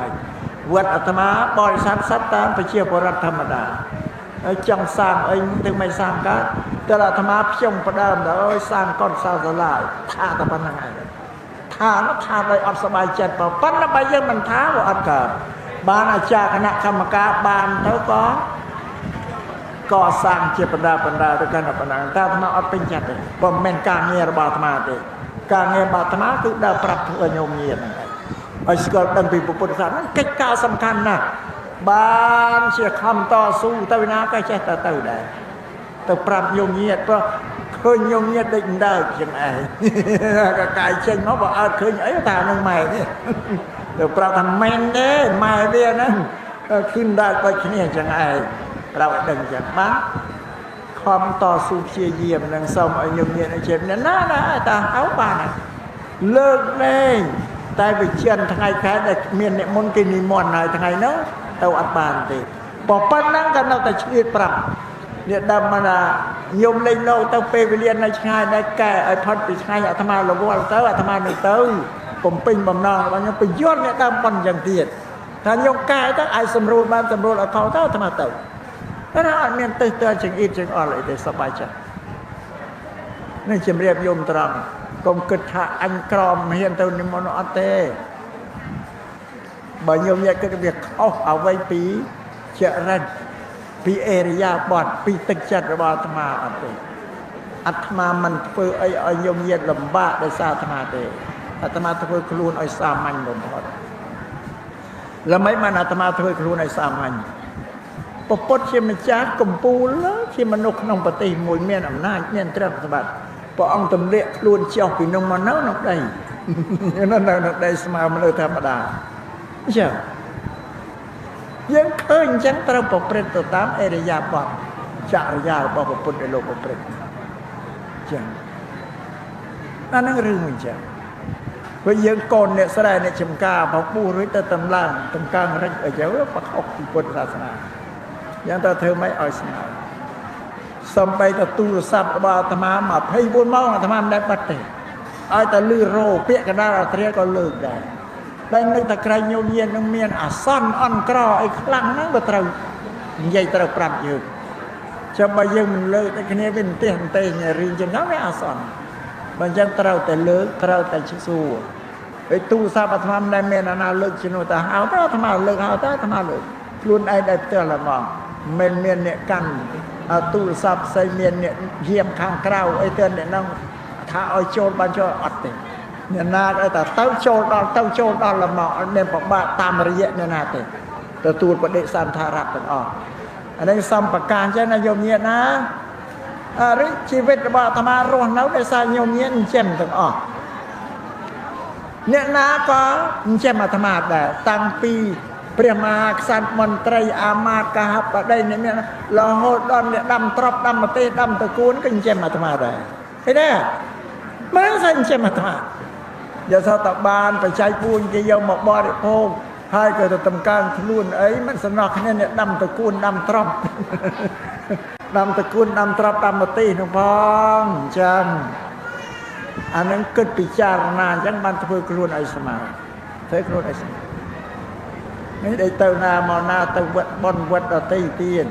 ហើយវត្តអាត្មាបរិស័ទសត្វតាមប្រជាពលរដ្ឋធម្មតាហើយចង់សាងអីទៅមិនសាងកើតតែអាត្មាភ្ជុំផ្ដើមទៅអើយសាងកុដិសាលាថាតែប៉ុណ្្នឹងឯងថាដោយអត់សប្បាយចិត្តប៉ុន្តែបើយើងមិនថាវាអត់កើតបានអាចារ្យគណៈកម្មការបានទៅក៏សាងជាបណ្ដាទៅកាន់បណ្ដាតែអាត្មាអត់ពេញចិត្តទេព្រោះមិនមែនការងាររបស់អាត្មាទេការងាររបស់អាត្មាគឺដើរប្រាប់ធ្វើញោមញាតហ្នឹងឲ្យស្គាល់ដឹងពីពុទ្ធសាសនាកិច្ចការសំខាន់ណាស់បានជាខំតស៊ូទៅណាក៏ចេះតែទៅដែរទៅប្រាប់ញោមញាតព្រោះឃើញញោមញាតដូចដើរជាងឯងក៏កាយចេញមកបើអត់ឃើញអីថានឹងម៉ែនេះទៅប្រាប់ថាមែនទេម៉ែវាហ្នឹងគឺដើរដូចគ្នាចឹងឯងប្រាប់ឲ្យដឹងចឹងបានខំតស៊ូព្យាយាមនឹងសូមឲ្យញោមញាតឲ្យជិះណាតាហៅបានលើកលែងតែវិជាថ្ងៃខែដែលមានអ្នកមុនគេនិមន្តហើយថ្ងៃហ្នឹងទៅអត់បានទេប៉ុណ្ណឹងក៏នៅតែឆ្លៀតប្រាប់ เนี่ยดำมันโยมเล่นโลกต้องไปเรียนในชายในแก่ไอ้พัดปีชายอาตมาหลวงพ่อเต้อาตมาหนึ่งเต้ผมเป็นบำนาญวันนี้ไปย้อนเนี่ยดำปันอย่างเดียดถ้าโยมแก่ต้องไอ้สำรวจมาสำรวจเอาเขาเต้าอาตมาเต้แล้วถ้าเมียนเตือนจึงอิดจึงอ่อนเลยได้สบายใจนี่จะเรียบโยมตรังกรมกึศหะอันกรอมเฮียนเต้นิมโนอัตเต้บ่โยมเนี่ยก็จะเรียกเอาไว้ปีเจริญปีเอริยาบอดปีตึกจัดระบาธมาอัตมามันเพื่อไอ้โยมเย็ดลำบากได้ซาธมาเตอัตมาเพื่อครูนไอ้สามัญลมพอดแล้วไม่มันอัตมาเพื่อครูนไอ้สามัญปปดเชื่อมันจ้ากมปูแล้วที่มนุษย์นองปฏิมวยเมียนอำนาจเมียนเตรียมสบัดพอองตำเละครูนเจ้าปีนงมาเน่านกได้นั่นนกได้สมามันเลยธรรมดาใช่ยังเคยยังตระปเปรตตามเอริยาบอดจริยาบอดปุตตะโลกเปรตจังนั่นเรื่องมันจังเพราะยังก่อนเนี่ยสลายเนี่ยจำกาพอปูริตตำล่างตำกลางอะไรเจ้าว่าปักออกที่พุทธศาสนายังแต่เธอไม่อ่อยสนาสมไปแต่ตูสับบาธรรมาให้บุญมองธรรมาได้ปัตเตไอ้แต่ลือโรเปียกันได้เทียก็เลิกได้ได้นึกแต่ใครโยมเย็นน้องเมียนซ่อนอ่อนกรอไอ้คลั่งนั้นก็ตระใหญ่ตระปรับอยู่จะมายังมันเลิกแต่คนนี้เป็นเตี้ยเตี้ยเนี่ยริงจนเขาไม่ซ่อนมันยังตระแต่เลิกตระแต่ชิสู้ไอ้ตู้ซาบธรรมได้เมียนนาเลิกชิโนแต่เอาแต่ธรรมาเลิกเอาแต่ธรรมาเลิกรุ่นไอ้ได้เตือนละมองเมียนเนี่ยกันตู้ซาบใส่เมียนเนี่ยเยี่ยมข้างกล้าวไอ้เตือนเนี่ยน้องถ้าเอาโจรบันช่วยอัดเนี่ยนาแต่เต้าโจดละหมอเนี่ยบอกว่าตามระยะเนี่ยนาแต่ตูดประเดชสันธารักเป็นออกอันนี้สัมปการใช่นายโยมเนี่ยนะริชีวิตบ่ธรรมารวนแล้วได้สายโยมเนี่ยเจ็มถึงออกเนี่ยนาก็เจ็มธรรมะแต่ตั้งปีเปรียมาสันมนตรีอามาตกาบได้เนี่ยเราโหดดอนเนี่ยดำตรบดำมาเตะดำตะกูลก็เจ็มธรรมะได้เห็นไหมมันสั่นเจ็มธรรมะอย่าสตบานไปใช้ปูนกี่ยมบอกบริโภคให้เกิดตำการทลุนไอ้มันสนอกเนี่ยดำตะกูลดำตรบดำตะกูลดำตรบดำมาตีน้องพองจังอันนั้นเกิดปิจารณาจังบันทะเพื่อครูนไอ้สมาเทครูนไอ้สมาไม่ได้เตานามานาเตาวัดบอนวัดเอาตีเตียน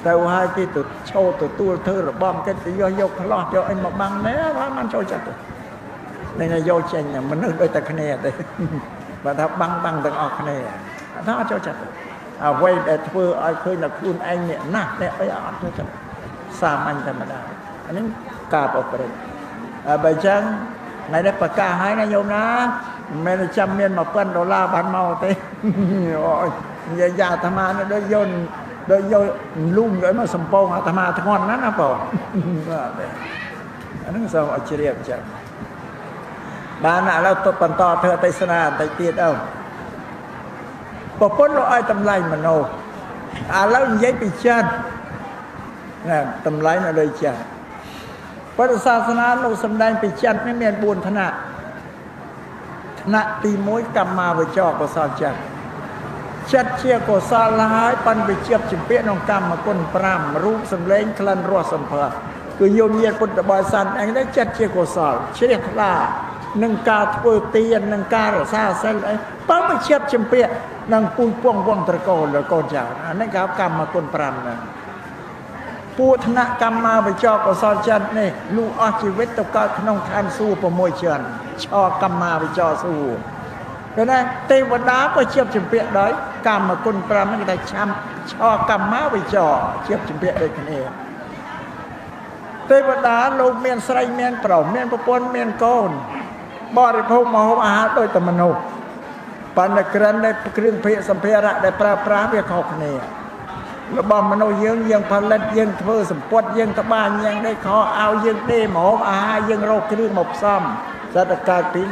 เตาให้ที่ตุดโชว์ตุดตัวเธอระบอมกันจะย่อยกขลอดย่อไอ้หมอกบังเนี้ยว่ามันโชว์จัดในนายโยเชนเนี่ยมันนึกโดยแต่คะแนนเลยมาทับบังต่างออกคะแนนถ้าเจ้าจัดเอาไว้แต่เพื่อไอ้เคยนักคุณไอ้เนี่ยนักเนี่ยไปออกเจ้าสามัญธรรมดาอันนี้กาบออกไปใบจังในได้ประกาศให้นายโยมนะไม่ได้จำเมียนมาปั้น$พันเมาเต้โอ้ยยาธรรมาเนี่ยโดยโยนลุ่มโดยมาสมปองธรรมาทั้งวันนั้นนะป่าวอันนั้นสาวอัจฉริยะจังบ้านเราตบปันต่อเธอไตสนาไตเตียดเอาพอพ้นเราไอ้ตำไลมโนแล้วยัยปิจันนะตำไลน่ะเลยจันพระศาสนาเราสำแดงปิจันไม่เมียนบุญธนะตีมวยกรรมมาไปจอกก็สอนจันชัดเชี่ยก็สลายปันไปเชียบจิมเปี้ยนองกรรมมาก้นปรามรูปสำเร็จคลันรัวสัมภาคือโยมเยียพุทธบริษัทเองได้ชัดเชี่ยก็สอนเชี่ยลานังกาทวยเตียนนังกาซาเซลไอ้ป้าไม่เชียบจิมเปี้ยนังปูนป้องว่องตะโกนแล้วก็จ่าอันนั้นก็กรรมมาก้นปรามนะปูธนกรรมมาไปจอกก็สอนจันนี่ลูกอาชีวิตตกาขนมทานสู้ประมวยเชิญชอกรรมมาไปจอสู้เพราะนั้นเทวดาก็เชียบจิมเปี้ยได้กรรมมาก้นปรามนั่นก็ได้ช้ำชอกรรมมาไปจอเชียบจิมเปี้ยได้คะแนนเทวดาโลกเมียนไสเมียนเปล่าเมียนประปนเมียนโกนบริโภคมหาอาหารโดยตมโนปันกรันได้เครื่องเพศสัมเพระได้ปราปราเพื่อขอกเนี่ยระบำมโนยังผลิตยังเพื่อสมปดยังตะบานยังได้ขอเอายังได้หมออาหารยังโรคเครื่องหมกซ้ำสัตว์การปิ้ง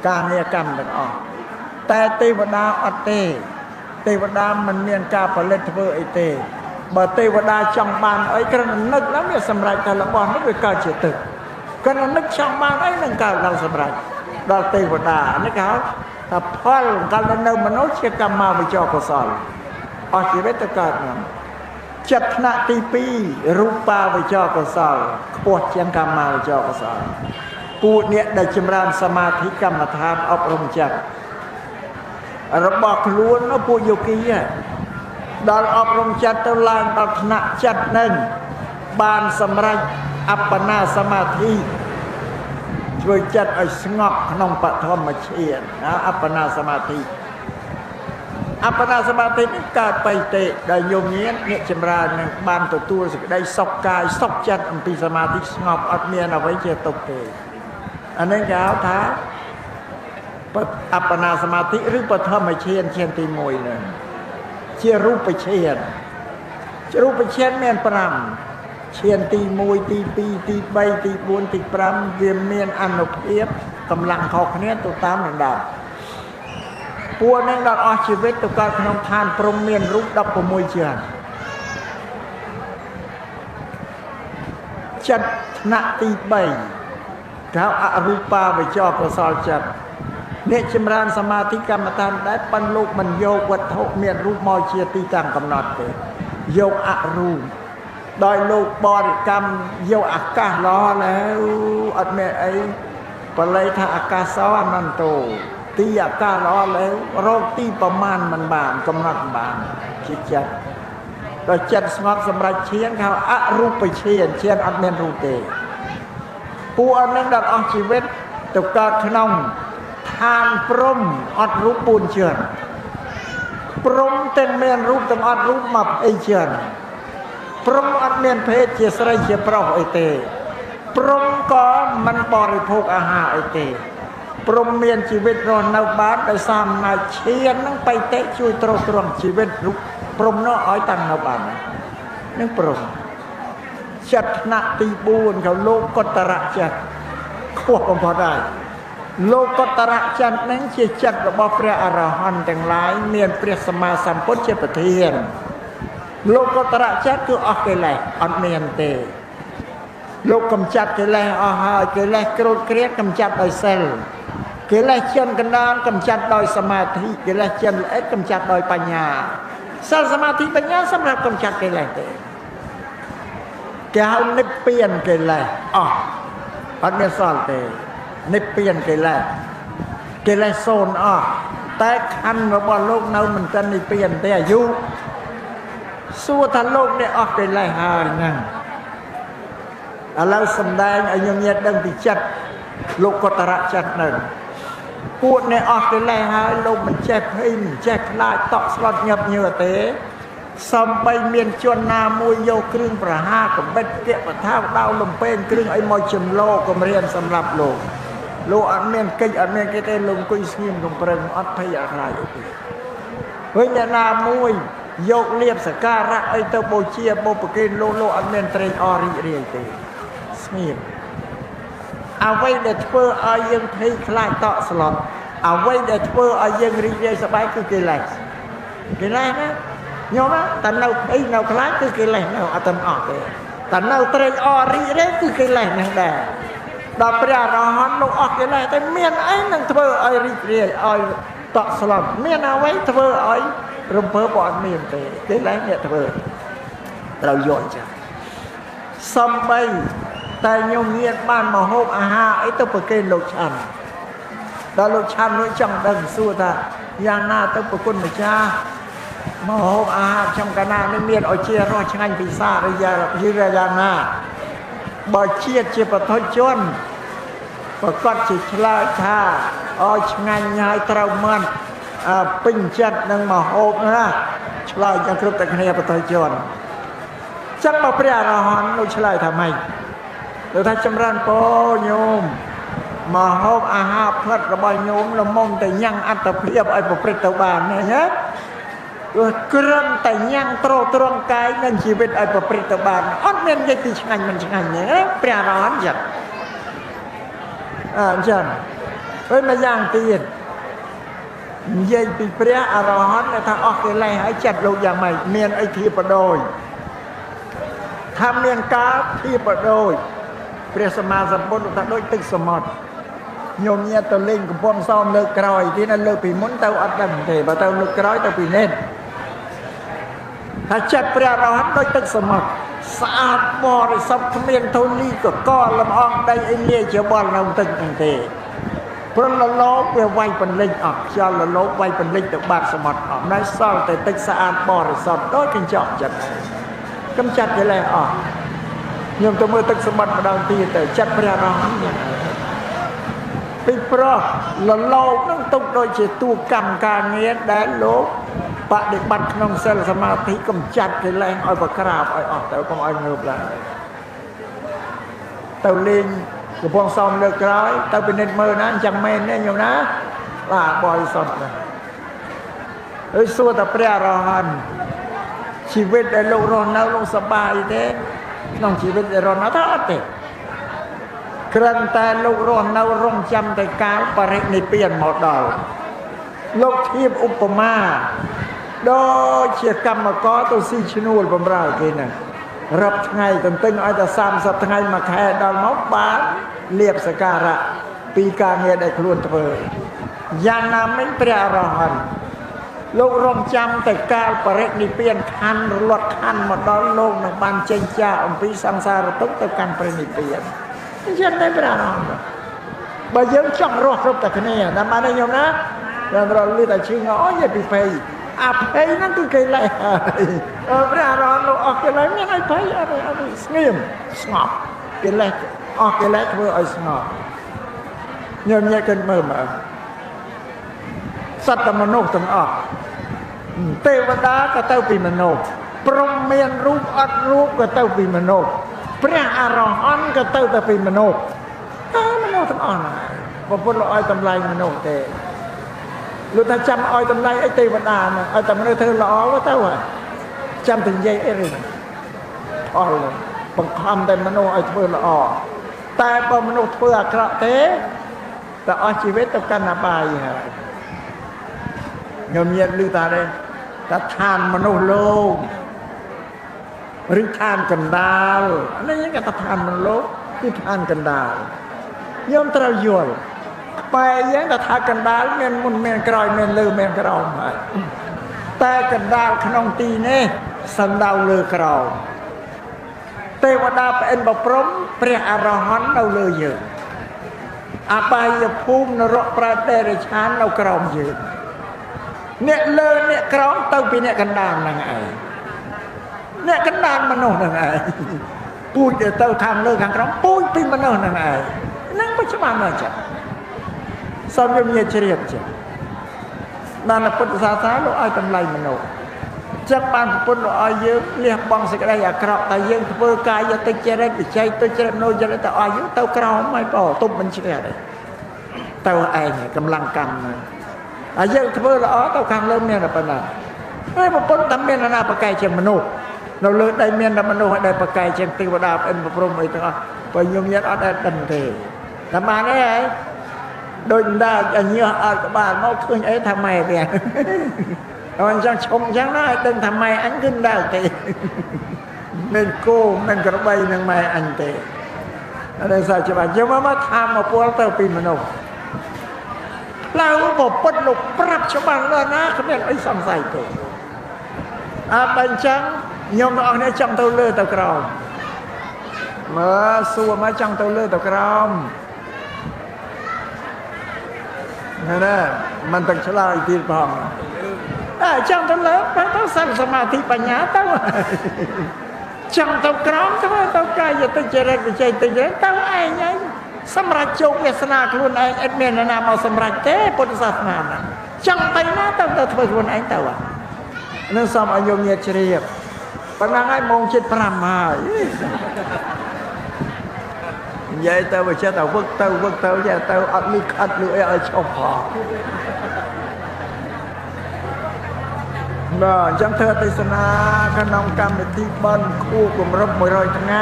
การเนียกรรมต่างออกแต่เทวดาอัตเตเทวดามันเมียนการผลิตเพื่อไอเตบ่เทวดาจังบานไอ้กระนั้นนึกแล้วเนี่ยสำหรับแต่ละบอลไม่เป็นการเฉตึกกระนั้นนึกจังบานไอ้นั่งการเราสำหรับเราเทวดานี่เขาถ้าพ่อการดำเนินมนุษย์กรรมมาไปจอกสอนออกชีวิตการนั้น ចិត្តថ្នាក់ទី2រូបាវិចរកុសលខ្ពស់ជាងកម្មាវិចរកុសលពួកអ្នកដែលចម្រើនសមាធិកម្មដ្ឋានអប់រំចិត្តរបស់ខ្លួនពួកយោគីដល់អប់រំចិត្តទៅឡើងដល់ថ្នាក់ចិត្តនឹងបានសម្រេចអបណាសមាធិជួយចិត្តឲ្យស្ងប់ក្នុងបឋមឈានអបណាសមាធិអបណាសមាធិនេះកើតបៃតេដែលញោមញៀនអ្នកចម្រើននឹងបានទទួលសេចក្តីសុខកាយសុខចិត្តអំពីសមាធិស្ងប់អត់មានអ្វីជាទុក្ខទេអានេះគេហៅថាអបណាសមាធិឬបឋមឈានឈានទី1នឹងជារូបឈានរូបឈានមាន5ឈានទី1ទី2ទី3ទី4ទី5វាមានអនុភាពកម្លាំងខុសគ្នាទៅតាមលំដាប់ពួកនឹងដល់អស់ជីវិតទៅកើតក្នុងឋានព្រំមានរូប16ជាន់ចិត្តថ្នាក់ទី3កៅអរូបាវិចរកុសលចិត្តអ្នកចម្រើនសមាធិកម្មដ្ឋានដែរប៉ុន្តែលោកមិនយកវត្ថុមានរូបមកជាទីតាំងកំណត់ទេយកអរូបដោយលោកបរិកម្មយកអាកាសល្អแล้วអត់មានអីបល័យថាអាកាសអនន្តោទីអាកាសល្អแล้วរកទីប្រមាណមិនបានកំណត់មិនបានជាចិត្តដល់ចិត្តស្ងប់សម្រាប់ឈានគេហៅអរូបឈានឈានអត់មានរូបទេពួកអត់នឹងដល់អស់ជីវិតទៅកើតក្នុងឋានព្រំអត់រូប4ជាន់ព្រំទាំងមានរូបទាំងអត់រូប20ជាន់ព្រំអត់មានភេទជាស្រីជាប្រុសអីទេព្រំក៏មិនបរិភោគអាហារអីទេព្រំមានជីវិតរស់នៅបានដោយសារអំណាចឈាននឹងបៃតេជួយទ្រទ្រង់ជីវិតរូបព្រំនោះឲ្យតាំងនៅបាននឹងព្រំចិត្តថ្នាក់ទី4ក៏លោកកតរៈចិត្តខ្ពស់បំផុតហើយលោកកតរៈចិត្តនឹងជាចិត្តរបស់ព្រះអរហន្តទាំងឡាយមានព្រះសម្មាសម្ពុទ្ធជាប្រធានលោកកតរៈចិត្តគឺអស់កិលេសអត់មានទេលោកកំចាត់កិលេសអស់ហើយកិលេសក្រោតក្រៀតកំចាត់ដោយសិលកិលេសចិនកណ្ដាលកំចាត់ដោយសមាធិកិលេសចិនល្អិតកំចាត់ដោយបញ្ញាសិលសមាធិបញ្ញាសម្រាប់កំចាត់កិលេសទេគេហៅនិព្វានកិលេសអស់អត់មានសល់ទេនិព្វានកិលេសកិលេសសូន្យអស់តែខណ្ឌរបស់លោកនៅមិនទាន់និព្វានទេអាយុសួរថាលោកនេះអស់កិលេសហើយហ្នឹងឥឡូវសំដែងឲ្យញោមញាតដឹងពីចិត្តលោកកតរៈចិត្តនឹងពួកនេះអស់កិលេសហើយលោកមិនចេះភ័យមិនចេះខ្លាចតក់ស្លុតញាប់ញើទេសំបីមានជនណាមួយយកគ្រឿងប្រហារកំបិតគៈបថាដៅលំពេងគ្រឿងអីមកចម្លោគម្រាមសម្រាប់លោកអត់មានកិច្ចអត់មានគេទេលោកអង្គុយស្ងៀមកំប្រឹងអត់ភ័យអត់ខ្លាចអីទេវិញអ្នកណាមួយយកលៀបសក្ការៈអីទៅបូជាបុព្វគេលោកអត់មានត្រេកអររីករាយទេស្ងៀមអ្វីដែលធ្វើឲ្យយើងភ័យខ្លាចតក់ស្លុតអ្វីដែលធ្វើឲ្យយើងរីករាយសប្បាយគឺកិលេសណាញោមតែនៅភ័យនៅខ្លាចគឺកិលេសនៅអត់ទាំងអស់ទេតែនៅត្រេកអររីករាយគឺកិលេសហ្នឹងដែរដល់ព្រះអរហន្តលោកអស់កិលេសតែមានអីនឹងធ្វើឲ្យរីករាយឲ្យតក់ស្លុតមានអ្វីធ្វើឲ្យរំភើបអត់មានទេកិលេសអ្នកធ្វើត្រូវយល់ចាសំបីតែញោមញាតបានមកហូបអាហារអីទៅប្រគេនលោកឆាន់ដល់លោកឆាន់នោះចង់ដឹងសួរថាយ៉ាងណាទៅប្រគុណម្ចាស់មកហូបអាហារខ្ញុំកាលណានេះមានឲ្យជារសឆ្ងាញ់ពិសាឬយ៉ាងណាបើជាតិជាបឋមជនប្រកាសជាឆ្លើយថាឲ្យឆ្ងាញ់ហើយត្រូវមិនពេញចិត្តនឹងមកហូបណាឆ្លើយយ៉ាងគ្រប់តែគ្នាបឋមជនចឹងមកព្រះអរហន្តនោះឆ្លើយថាម៉េចទៅថាចម្រើនពោញោមមកហូបអាហារផ្លិតរបស់ញោមល្មមតែញ៉ាំងអត្តភាពឲ្យប្រព្រឹត្តទៅបានណាគឺគ្រាន់តែញ៉ាំងត្រត្រង់កាយនិងជីវិតឲ្យប្រព្រឹត្តទៅបានអត់មាននិយាយពីឆ្ងាញ់មិនឆ្ងាញ់ទេព្រះអរហន្តចឹងអញ្ចឹងហើយមួយយ៉ាងទៀតនិយាយពីព្រះអរហន្តថាអស់កិលេសហើយចិត្តលោកយ៉ាងម៉េចមានអីធៀបដូចថាមានការធៀបដូចព្រះសម្មាសម្ពុទ្ធថាដូចទឹកសមុទ្រញោមញាតទៅលេងកំពង់សោមលើកក្រោយទីណាលើកពីមុនទៅអត់ដឹងទេបើទៅលើកក្រោយទៅពីនេះហ ถ้าจัดเปรียร้อนโดยตึกสมัครสะอาดบริสุทธิ์เมียนเท่านี้ก็ก้อนลำอ่องได้ไอเลี้ยเจ้าบอลเราตึกอันเตเพราะละลบเพื่อไว้เป็นเล็กออกเจ้าละลบไว้เป็นเล็กแต่บาดสมัครออกในซอลแต่ตึกสะอาดบริสุทธิ์โดยกันเจาะจัดกำจัดอะไรออกยมตัวมือตึกสมัครมาดาวตีแต่จัดเปรียร้อนเป็นเพราะละลบนั่งตกโดยเจตัวกรรมการเงี้ยได้ลบปะเด็กบัดขนมเซลสมาธิกำจัดไปแรงอ้อยปากกราบอ้อยออกแต่ก็อ้อยเงือบแล้วเต่าลิงกับพวงซอมเลือกร้อยเต่าเป็นเน็ตมือนั้นจังเมนเนี่ยอยู่นะลาบริสุทธิ์นะสู้แต่เปรี้ยร้อนชีวิตได้ลงร้อนแล้วลงสบายเด้น้องชีวิตได้ร้อนนะท้อเด็กครั้งแต่ลงร้อนแล้วร้องจำแต่การปรินิเปลี่ยนหมดดอกโลกทีบอุปมาโดยเชี่ยกรรมก็ตัวซีชนูลบำรากินนะรับไงตึงตึงอาจจะ3 สัปไงมาแค่ดอนมอกบานเรียบสการะปีกาเงียได้ครวนเถยยานาไม่เปรียร้อนโลกรองจำแต่การปรินิเปลี่ยนคันลดคันหมดดอนโลกในบ้านเจนจ่าอมพิสังสารตุกตะการปรินิเปลี่ยนฉันได้เปรียร้อนบางอย่างจ้องรอครบแต่คะแนนแต่มาได้ยมนะแล้วเราเลือกชื่ออ๋ออย่าไปเพย์เพย์นั่นคืออะไรพระร้อนเราออกอะไรไม่ได้เพย์อะไรสงบสงบกิเลสออกกิเลสเพื่อไอ้สงบเงียบเงียบกันเมื่อมาสัตว์มนุษย์ต้องออกเทวดาก็เต้าปีมนุษย์พรหมเมียนรูปอัดรูปก็เต้าปีมนุษย์พระอรหันต์ก็เต้าแต่ปีมนุษย์มนุษย์ต้องอ่อนพอพูดเราอ้อยตำลายมนุษย์เตะรู้ถ้าจำอ้อยตำลายไอ้เทวดาเนี่ยอ้อยตำลายเธอละอ้อว่าเต้าอ่ะจำถึงยัยไอ้เรื่องพอเลยบังคับแต่มนุษย์อ้อยเธอละอ้อแต่พอมนุษย์เพื่อกระเตะแต่อ้อยชีวิตต้องการอบายฮะเงียบเงียบลือตาเลยแต่ทานมนุษย์โลกหรือทานกันดาวอันนี้ยังกับทานมนุษย์โลกคือทานกันดาวย่อมตรายวนไปยังแต่ทานกันดาวเมียนมุนเมียนกรอยเมียนลือเมียนกรอยมาแต่กันดาวขนมตีนี่สันดาวลือกรอยเทวดาเป็นบพรหมเปรียอรหันต์เราเลยเยอะอาบายภูมินรกประเดรชานเรากรอยเยอะเนี่ยเลยเนี่ยกรอยเต้าปีเนี่ยกันดาวนั่งไงเนี่ยกันดานมโนนั่นไงพูดเดี๋ยวเต้าทางเลิกทางกรองพูดปีมโนนั่นไงนั่งไม่ใช่มาเมื่อจ้ะสมยมเยเฉลี่ยจ้ะนั่นแหละพุทธศาสนาเราเอาตำไลมโนจักบานพุทธเราเอาเยอะเรียกบังสกัดอยากกรอกแต่ยังเพื่อกายจะติดเจริญติดใจตัวเจริญโนจะได้แต่อายุเต้ากรองไม่พอตุ้มมันเฉลี่ยเลยเต้าไอ้เนี่ยกำลังกำนะอายุเพื่อเราเอาเต้าคางเริ่มเนี่ยนะปะนะเฮ้ยพุทธทำเมียนนาปะไก่เชียงมโนเราเลิกได้เมียนมโนให้ได้ประกายเชียงเทวดาเป็นพระพรหมไอ้ตัวไปยมยัดอัดดันเททำมาเนี่ยโดยได้อันนี้อัดบ้านเขาขึ้นไอ้ทำไมเนี่ยมันจังชมจังได้ตึงทำไมอันขึ้นได้เตะเม่นโก้เม่นกระใบนังไม้อันเตะอะไรสัจจะจะมาทำมาพวกเต่าปีมโนเราบอกปดหลบปรับชาวบ้านแล้วนะเขาเป็นไอ้สังใส่เตะบัญชังยมเอาเนี่ยจังเท่าเลือดตะกรอมเมื่อสัวมาจังเท่าเลือดตะกรอมนั่นแหละมันต้องฉลาดอีกทีพอจังเท่าเลือดต้องสร้างสมาธิปัญญาต้องจังเท่ากรอมทำไมต้องกายจะต้องเจริญใจต้องเจริญต้องไอ้ไงสำรัจจงเวสนาครุนไอ้เอ็ดเมียนนามาสำรัจเต้พุทธศาสนาจังไปนะต้องเทครุนไอ้ตัวนั่นสมอายุเงียเฉียบปนังไอ้มองชิดพระมาใหญ่เต่าไปเชื่อเต่าเต่าใหญ่เต่าอัดลึกไอ้ชอบพอบ่จังเธอติสนาขนมกรรมที่บนคู่กลุ่มรบมวยรอยทั้งไง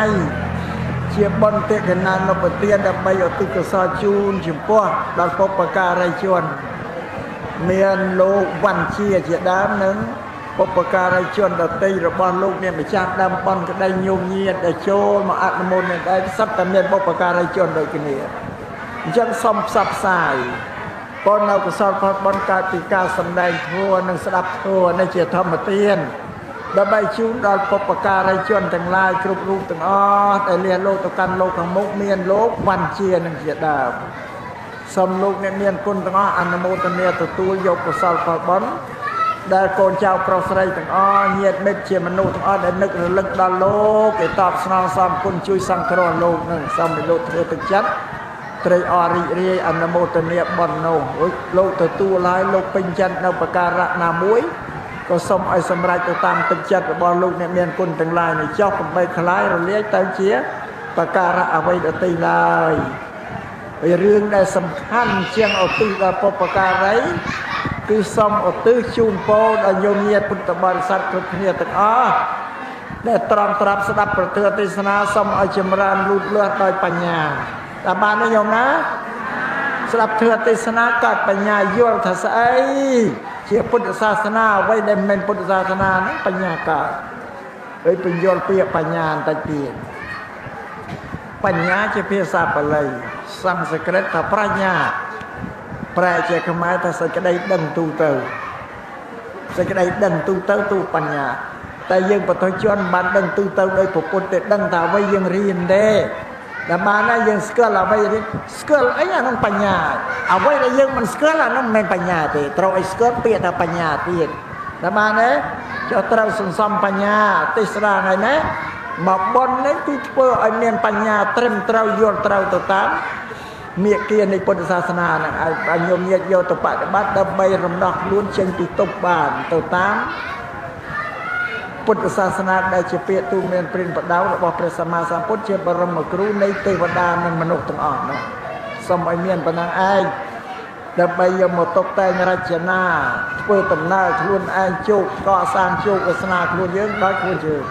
เชียบบนเตะกันนานเราเปิดเตียนดับใบอตุกสอจูนชิมป้อดับปปกาไรชวนเมียนโลวันเชียเจียดามหนึ่งปปการชนดตีระบอนลูกเนี่ยไม่ชักดำบอลก็ได้โยมเงียดได้โจมาอัดมนต์ได้สับตะเมียนปปการชนโดยกันเนี่ยจังสมสับสายปนเอากระสอบพอดบอลการติกาสำแดงทัวหนึ่งสลับทัวในเจียธรรมเตียน ដើម្បីជូនដល់បុព្វការីជនទាំងឡាយគ្រប់រូបទាំងអស់ដែលលះលោកទៅកាន់លោកខាងមុខមានលោកវណ្ណជានឹងជាដើមសូមលោកអ្នកមានគុណទាំងអស់អនុមោទនាទទួលយកកុសលផលបុណ្យដែលកូនចៅប្រុសស្រីទាំងអស់ញាតិមិត្តជាមនុស្សទាំងអស់ដែលនឹករលឹកដល់លោកគេតបស្នងសមគុណជួយសង្គ្រោះលោកនឹងសូមឲ្យលោកធ្វើទឹកចិត្តត្រេកអររីករាយអនុមោទនាបុណ្យនោះលោកទទួលហើយលោកពេញចិត្តនៅប្រការៈណាមួយក៏សូមឲ្យសម្រេចទៅតាមទឹកចិត្តរបស់លោកអ្នកមានគុណទាំងឡាយនេះចុះកុំបីខ្លាយរលាយទៅជាប្រការៈអ្វីដទៃឡើយហើយរឿងដែលសំខាន់ជាងឧទ្ទិសដល់បុព្វការីគឺសូមឧទ្ទិសជូនពរដល់ញោមញាតិពុទ្ធបរិស័ទគ្រប់គ្នាទាំងអស់ដែលត្រង់ត្រាប់ស្ដាប់ប្រធានទេសនាសូមឲ្យចម្រើនលូតលាស់ដោយបញ្ញាតាមបានទេញោមណាស្ដាប់ធម៌ទេសនាកើតបញ្ញាយល់ថាស្អីជាពុទ្ធសាសនាអ្វីដែលមិនមែនពុទ្ធសាសនាហ្នឹងបញ្ញាកើតហើយបញ្យល់ពាក្យបញ្ញាបន្តិចទៀតបញ្ញាជាភាសាបាលីសំស្ក្រឹតថាប្រាជ្ញាប្រែជាខ្មែរថាសេចក្តីដឹងទូទៅសេចក្តីដឹងទូទៅទូបញ្ញាតែយើងបទជនបានដឹងទូទៅដោយពុទ្ធទេដឹងថាអ្វីយើងរៀនទេដែលបានណាយើងស្គាល់អ្វីរៀនស្គាល់អីអានោះបញ្ញាអ្វីដែលយើងមិនស្គាល់អានោះមិនមែនបញ្ញាទេត្រូវឲ្យស្គាល់ពាក្យថាបញ្ញាទៀតដែលបានទេចុះត្រូវសន្សំបញ្ញាទេសនាហើយណាមកបុណ្យនេះគឺធ្វើឲ្យមានបញ្ញាត្រឹមត្រូវយល់ត្រូវទៅតាមមេគានៃពុទ្ធសាសនាហ្នឹងឲ្យញោមញាតិយកទៅបប្រតិបត្តិដើម្បីរំដោះខ្លួនចេញពីទុក្ខបានទៅតាមពុទ្ធសាសនាដែលជាពាក្យទូមានព្រានបដៅរបស់ព្រះសម្មាសម្ពុទ្ធជាបរមគ្រូនៃទេវតានិងមនុស្សទាំងអស់នោះសូមឲ្យមានប៉ុណ្ណឹងឯងដើម្បីយកមកតុបតែងរចនាធ្វើដំណើរខ្លួនឯងជោគកសាងជោគវាសនាខ្លួនយើងដោយខ្លួនយើង